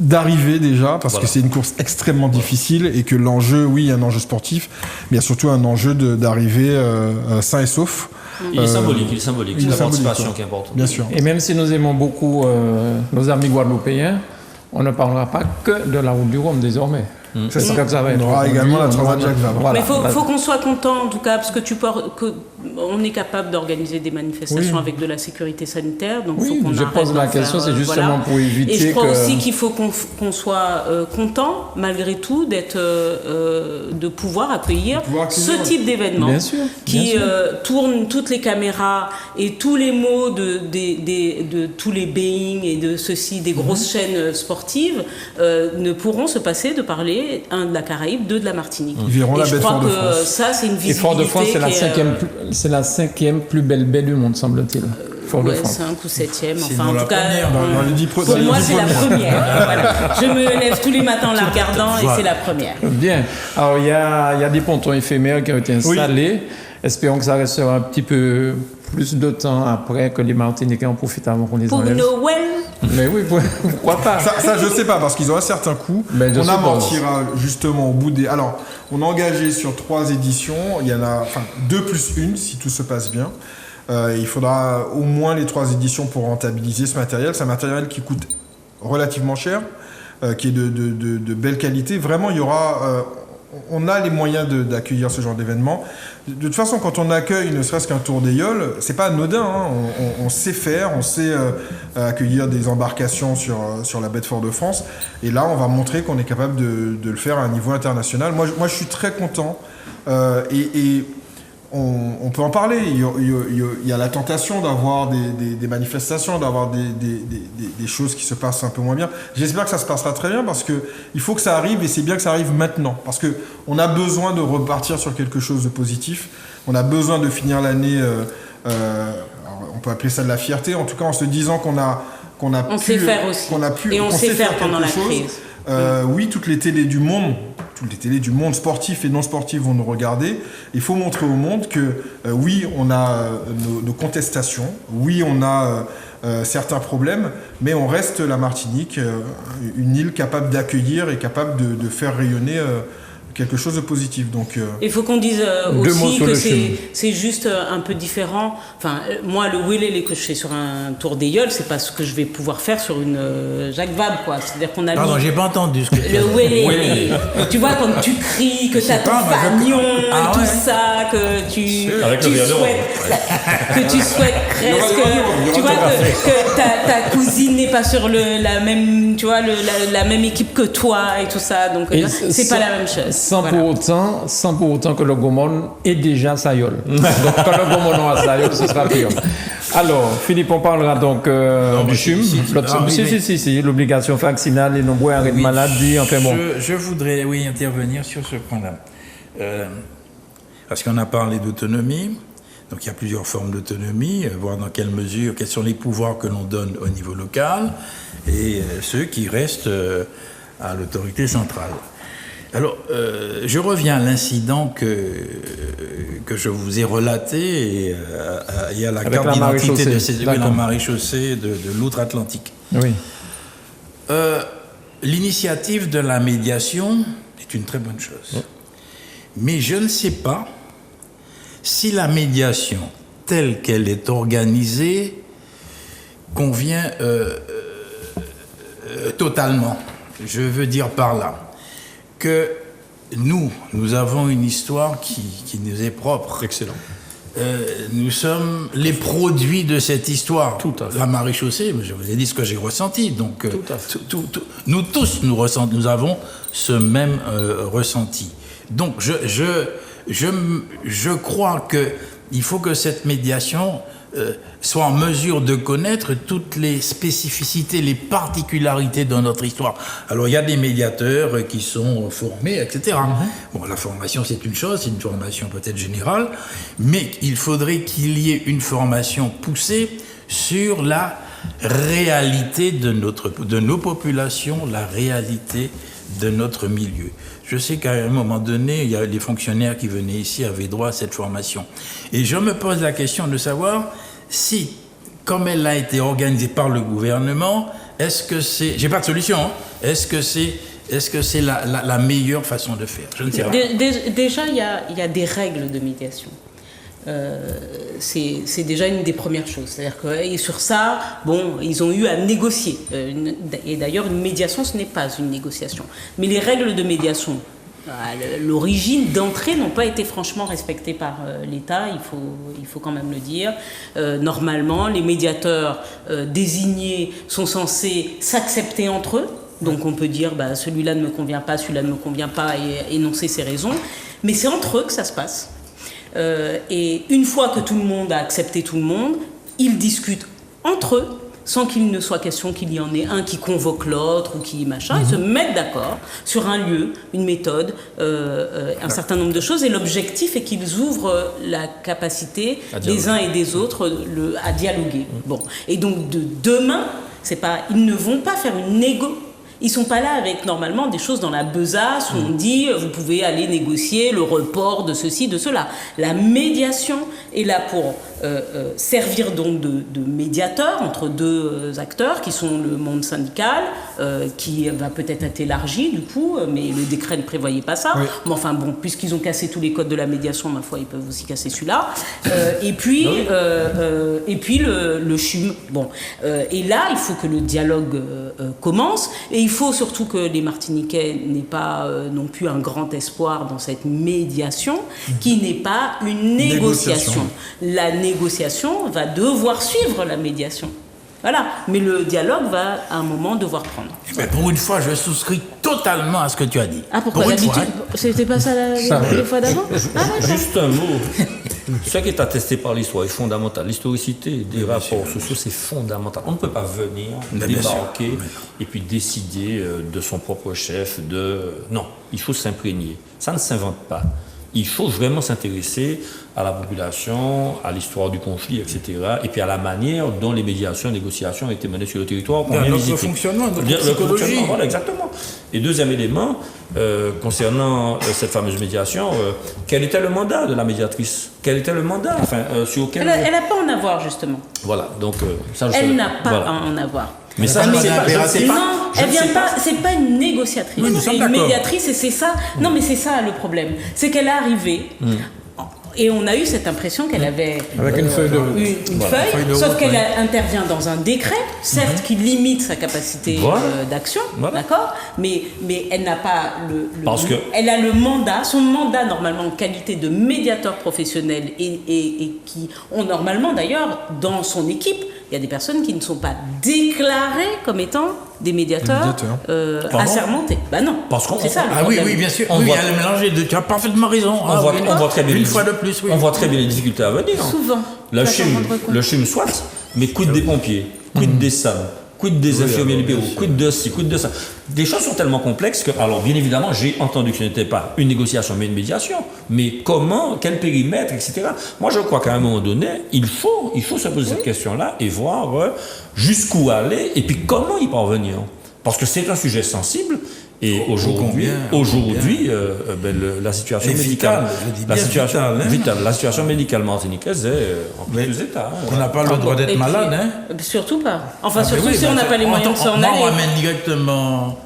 d'arriver déjà, parce Voilà. que c'est une course extrêmement difficile et que l'enjeu, oui, il y a un enjeu sportif, mais il y a surtout un enjeu d'arriver sain et sauf. Il est symbolique, c'est la symbolique, participation ouais. qui est importante. Bien sûr. Et même si nous aimons beaucoup nos amis guadeloupéens, on ne parlera pas que de la route du Rhum désormais. C'est ça. que ça va On être aura également la aujourd'hui, Transat Jacques Vabre. Voilà. Mais il faut qu'on soit content, en tout cas, parce que on est capable d'organiser des manifestations Oui. avec de la sécurité sanitaire. Donc Oui, faut qu'on je arrête pose la d'en question, faire, c'est justement pour éviter Et je crois que- aussi qu'il faut qu'on soit content, malgré tout, de pouvoir accueillir ce type d'événement Bien sûr, qui bien sûr. tourne toutes les caméras et tous les mots de tous les beings et de ceci, des grosses chaînes sportives, ne pourront se passer de parler, de la Caraïbe, de la Martinique. Ils verront Et la je baie de crois que Fort-de-France. ça, c'est une Et visibilité Fort-de-France, c'est qui est, la cinquième plus belle baie du monde, semble-t-il. Fort-de-France. 5 ou 7e, Sinon, enfin en la tout cas, première, dans les 10 pour dans les moi 10 c'est la premières. première. Voilà. Je me lève tous les matins en la regardant et c'est la première. Bien. Alors, il y a des pontons éphémères qui ont été installés. Espérons que ça restera un petit peu plus de temps après que les Martiniquais en profitent avant qu'on les Pour enlève. Noël, Mais oui, pourquoi pas? Ça, je sais pas, parce qu'ils ont un certain coût. Ben, je On suppose. amortira justement au bout des... Alors, on a engagé sur 3 éditions. Il y en a 2 plus 1, si tout se passe bien. Il faudra au moins les 3 éditions pour rentabiliser ce matériel. C'est un matériel qui coûte relativement cher, qui est de belle qualité. Vraiment, il y aura... on a les moyens d'accueillir ce genre d'événement. De toute façon, quand on accueille ne serait-ce qu'un tour d'Aïol, c'est pas anodin. Hein. On sait faire, on sait accueillir des embarcations sur la baie de Fort-de-France. Et là, on va montrer qu'on est capable de le faire à un niveau international. Moi, je suis très content. Et on peut en parler. Il y a la tentation d'avoir des manifestations, d'avoir des choses qui se passent un peu moins bien. J'espère que ça se passera très bien parce qu'il faut que ça arrive et c'est bien que ça arrive maintenant. Parce qu'on a besoin de repartir sur quelque chose de positif. On a besoin de finir l'année, on peut appeler ça de la fierté, en tout cas en se disant qu'on sait faire aussi. Et on sait faire pendant la crise. Oui, toutes les télés du monde sportifs et non sportifs vont nous regarder. Il faut montrer au monde que oui, on a nos contestations, oui, on a certains problèmes, mais on reste la Martinique, une île capable d'accueillir et capable de faire rayonner quelque chose de positif. Donc, il faut qu'on dise Deux mots aussi sur que le film. c'est juste un peu différent. Enfin, moi, le Wélélé que je fais sur un tour d'Aïol, c'est pas ce que je vais pouvoir faire sur une Jacques Vabre, quoi. C'est-à-dire qu'on a Pardon, mis j'ai pas entendu ce que tu as le dit. Wélélé. Tu vois, quand tu cries, que t'as ton pas, moi, je- fanion, Ah tout ouais. ça, que tu Avec le verre de souhaites, que tu souhaites presque, il y aura tu vois, tout que ta cousine n'est pas sur la même, tu vois, la même équipe que toi et tout ça. Donc, Et c'est pas la même chose. Sans Voilà. pour autant que le Gaumont ait déjà Sayol. Donc quand le Gaumont a Sayol, ce sera pire. Alors, Philippe, on parlera donc du CHUM. Si, l'obligation vaccinale, les nombreux arrêts de maladie, enfin bon. Je voudrais, oui, intervenir sur ce point-là. Parce qu'on a parlé d'autonomie. Donc il y a plusieurs formes d'autonomie, voir dans quelle mesure, quels sont les pouvoirs que l'on donne au niveau local et ceux qui restent à l'autorité centrale. Alors, je reviens à l'incident que je vous ai relaté et à la Avec carte la d'identité maréchaussée. de D'accord. la maréchaussée de l'outre-Atlantique. Oui. L'initiative de la médiation est une très bonne chose. Mais je ne sais pas si la médiation, telle qu'elle est organisée, convient totalement. Je veux dire par là que nous avons une histoire qui nous est propre. Excellent. Nous sommes les produits de cette histoire. Tout à fait. La maréchaussée, je vous ai dit ce que j'ai ressenti. Donc, Tout à fait. nous tous, nous avons ce même ressenti. Donc, je crois qu'il faut que cette médiation soit en mesure de connaître toutes les spécificités, les particularités de notre histoire. Alors, il y a des médiateurs qui sont formés, etc. Bon, la formation, c'est une chose, c'est une formation peut-être générale, mais il faudrait qu'il y ait une formation poussée sur la réalité de nos populations, la réalité de notre milieu. Je sais qu'à un moment donné, il y a les fonctionnaires qui venaient ici avaient droit à cette formation. Et je me pose la question de savoir si, comme elle a été organisée par le gouvernement, est-ce que c'est... J'ai pas de solution, hein. Est-ce que c'est la meilleure façon de faire? Je ne sais pas. Déjà, il y a des règles de médiation. C'est déjà une des premières choses. C'est-à-dire que et sur ça, bon, ils ont eu à négocier. Et d'ailleurs, une médiation, ce n'est pas une négociation. Mais les règles de médiation, à l'origine, d'entrée, n'ont pas été franchement respectées par l'État, il faut quand même le dire. Normalement, les médiateurs désignés sont censés s'accepter entre eux. Donc on peut dire, bah, celui-là ne me convient pas, celui-là ne me convient pas, et énoncer ses raisons. Mais c'est entre eux que ça se passe. Et une fois que tout le monde a accepté tout le monde, ils discutent entre eux, sans qu'il ne soit question qu'il y en ait un qui convoque l'autre ou qui machin. Ils se mettent d'accord sur un lieu, une méthode, un certain nombre de choses. Et l'objectif est qu'ils ouvrent la capacité des uns et des autres à dialoguer. Bon. Et donc demain, ils ne vont pas faire une négo. Ils sont pas là avec normalement des choses dans la besace où on dit vous pouvez aller négocier le report de ceci, de cela. La médiation est là pour servir donc de médiateur entre deux acteurs qui sont le monde syndical, qui va peut-être être élargi du coup, mais le décret ne prévoyait pas ça. Oui. Mais enfin bon, puisqu'ils ont cassé tous les codes de la médiation, ma foi, ils peuvent aussi casser celui-là. Et puis le CHUM. Bon, et là, il faut que le dialogue commence, et il faut surtout que les Martiniquais n'aient pas non plus un grand espoir dans cette médiation, qui n'est pas une négociation. La négociation va devoir suivre la médiation. Voilà. Mais le dialogue va, à un moment, devoir prendre. Mais pour une fois, je souscris totalement à ce que tu as dit. Ah, pourquoi d'habitude c'était pas ça les fois d'avant? Juste un mot. Ce qui est attesté par l'histoire est fondamental. L'historicité des rapports sociaux, c'est fondamental. On ne peut pas venir débarquer et puis décider de son propre chef. Non, il faut s'imprégner. Ça ne s'invente pas. Il faut vraiment s'intéresser à la population, à l'histoire du conflit, etc. Et puis à la manière dont les médiations, négociations ont été menées sur le territoire. Le fonctionnement, notre psychologie. Voilà, exactement. Et deuxième élément, concernant cette fameuse médiation, quel était le mandat de la médiatrice? Quel était le mandat sur quel... Elle n'a pas à en avoir, justement. Voilà, donc ça je Elle n'a pas à en avoir. Mais ça, non, elle vient pas. C'est pas une négociatrice, c'est une médiatrice, et c'est ça. Non, mais c'est ça le problème. C'est qu'elle est arrivée. Et on a eu cette impression qu'elle avait avec une feuille de route. Une feuille, sauf qu'elle intervient dans un décret, certes qui limite sa capacité d'action, d'accord, mais elle n'a pas elle a le mandat, son mandat normalement en qualité de médiateur professionnel et qui ont normalement d'ailleurs dans son équipe, il y a des personnes qui ne sont pas déclarées comme étant des médiateurs assermentés. Bah non, c'est ça. Oui, bien sûr. Il y a le mélange de. Tu as parfaitement raison. On voit très bien. Une fois de plus, oui. On voit très bien les difficultés à venir. Souvent. Le CHUM soit, mais quid des pompiers, quid des SAM, quid des infirmiers libéraux, quid de ci, quid de ça. Des choses sont tellement complexes que, alors bien évidemment, j'ai entendu que ce n'était pas une négociation, mais une médiation. Mais comment, quel périmètre, etc. Moi, je crois qu'à un moment donné, il faut se poser cette question-là et voir jusqu'où aller et puis comment y parvenir. Parce que c'est un sujet sensible. Et aujourd'hui, la situation médicale, la situation médicale martiniquaise est en plus état. On n'a pas le droit d'être malade, hein? Surtout pas. Enfin, surtout si on n'a pas les moyens de s'en aller. On ramène directement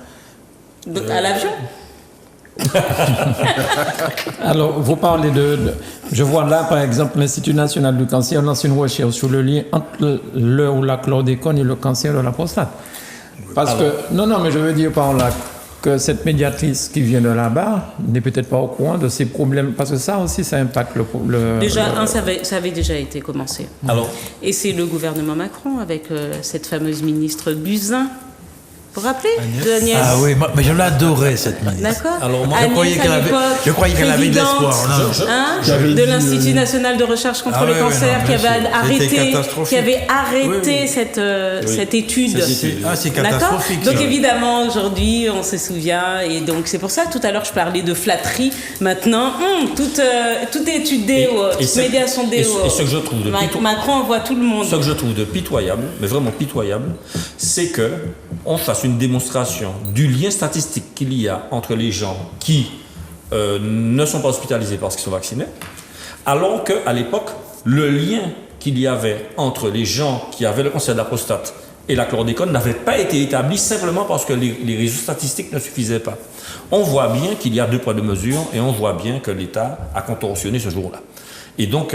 à l'avion. Alors, vous parlez je vois là, par exemple, l'Institut national du cancer lance une recherche sur le lien entre le ou la chlordécone et le cancer de la prostate. Parce que, mais je veux dire par là que cette médiatrice qui vient de là-bas n'est peut-être pas au courant de ces problèmes, parce que ça aussi, ça impacte ça avait déjà été commencé. Alors, et c'est le gouvernement Macron avec cette fameuse ministre Buzyn. Vous vous rappelez Agnès. Ah oui, mais je l'adorais cette ministre. D'accord. Alors moi, je croyais qu'elle avait de l'espoir. De l'Institut national de recherche contre le cancer, qui avait arrêté cette étude. C'est catastrophique. Donc évidemment, aujourd'hui, on se souvient, et donc c'est pour ça tout à l'heure je parlais de flatterie. Maintenant, tout est étudié, médiation des. Et ce que je trouve Macron envoie tout le monde. Ce que je trouve de pitoyable, mais vraiment pitoyable, c'est que on fasse une démonstration du lien statistique qu'il y a entre les gens qui ne sont pas hospitalisés parce qu'ils sont vaccinés, alors qu'à l'époque, le lien qu'il y avait entre les gens qui avaient le cancer de la prostate et la chlordécone n'avait pas été établi simplement parce que les résultats statistiques ne suffisaient pas. On voit bien qu'il y a 2 poids 2 mesures et on voit bien que l'État a contorsionné ce jour-là. Et donc,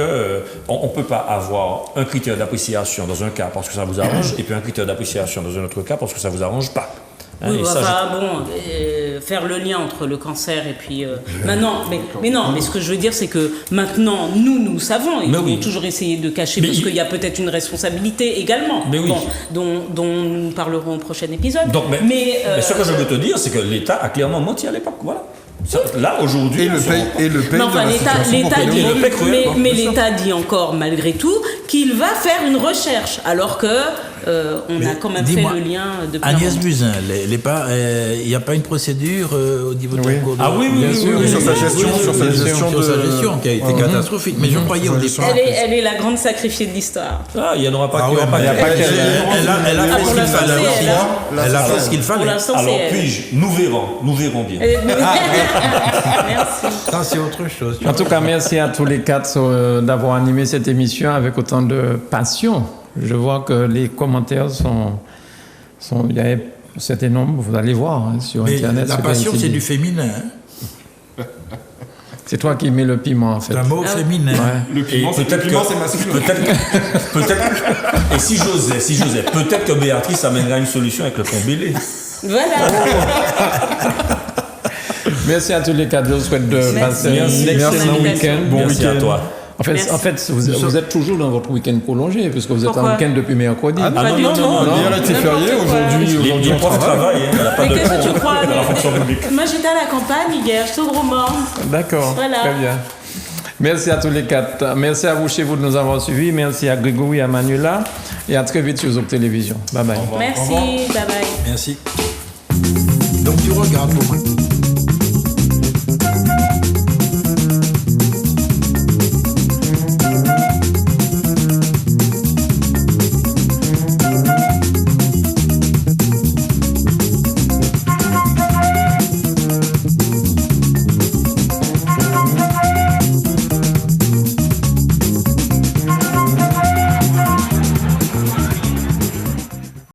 on ne peut pas avoir un critère d'appréciation dans un cas parce que ça vous arrange et puis un critère d'appréciation dans un autre cas parce que ça ne vous arrange pas. Oui, faire le lien entre le cancer et puis maintenant, mais ce que je veux dire, c'est que maintenant, nous savons, et nous avons toujours essayé de cacher parce qu'il y a peut-être une responsabilité également, dont nous parlerons au prochain épisode. Donc, mais ce que je veux te dire, c'est que l'État a clairement menti à l'époque, voilà. Là, aujourd'hui... Et le paye enfin, l'État dit encore, malgré tout, qu'il va faire une recherche, alors que on a quand même fait le lien depuis Agnès Buzyn, il n'y a pas une procédure au niveau de la Cour de... Ah oui, bien sûr. Sur sa gestion qui a été catastrophique. Mais je croyais au départ... Elle est la grande sacrifiée de l'histoire. Ah, il n'y en aura pas. Elle a fait ce qu'il fallait. Elle a fait ce qu'il fallait. Alors, nous verrons bien. Merci. Ça, c'est autre chose. En tout cas, merci à tous les 4 d'avoir animé cette émission avec autant de passion. Je vois que les commentaires il y a un certain nombre, vous allez voir sur Internet. La passion, c'est du féminin. C'est toi qui mets le piment, en fait. C'est un mot féminin. Ouais. Le piment, c'est masculin. Peut-être, et si j'osais, peut-être que Béatrice amènera une solution avec le fond Bélé. Voilà. Merci à tous les 4. Je vous souhaite de passer un excellent week-end. Bon week-end à toi. En fait, vous êtes toujours dans votre week-end prolongé, puisque vous êtes en week-end depuis mercredi. Ah non, hier était férié, aujourd'hui Les on profs travaillent, elle n'a pas de Mais qu'est-ce que tu crois dans la fonction publique. Moi, j'étais à la campagne hier, je suis au Gros Morne. D'accord, Voilà. très bien. Merci à tous les 4. Merci à vous chez vous de nous avoir suivis. Merci à Grégory et à Manuela. Et à très vite sur Zouk Télévision. Bye bye. Merci, bye bye. Merci. Donc tu regardes pour moi.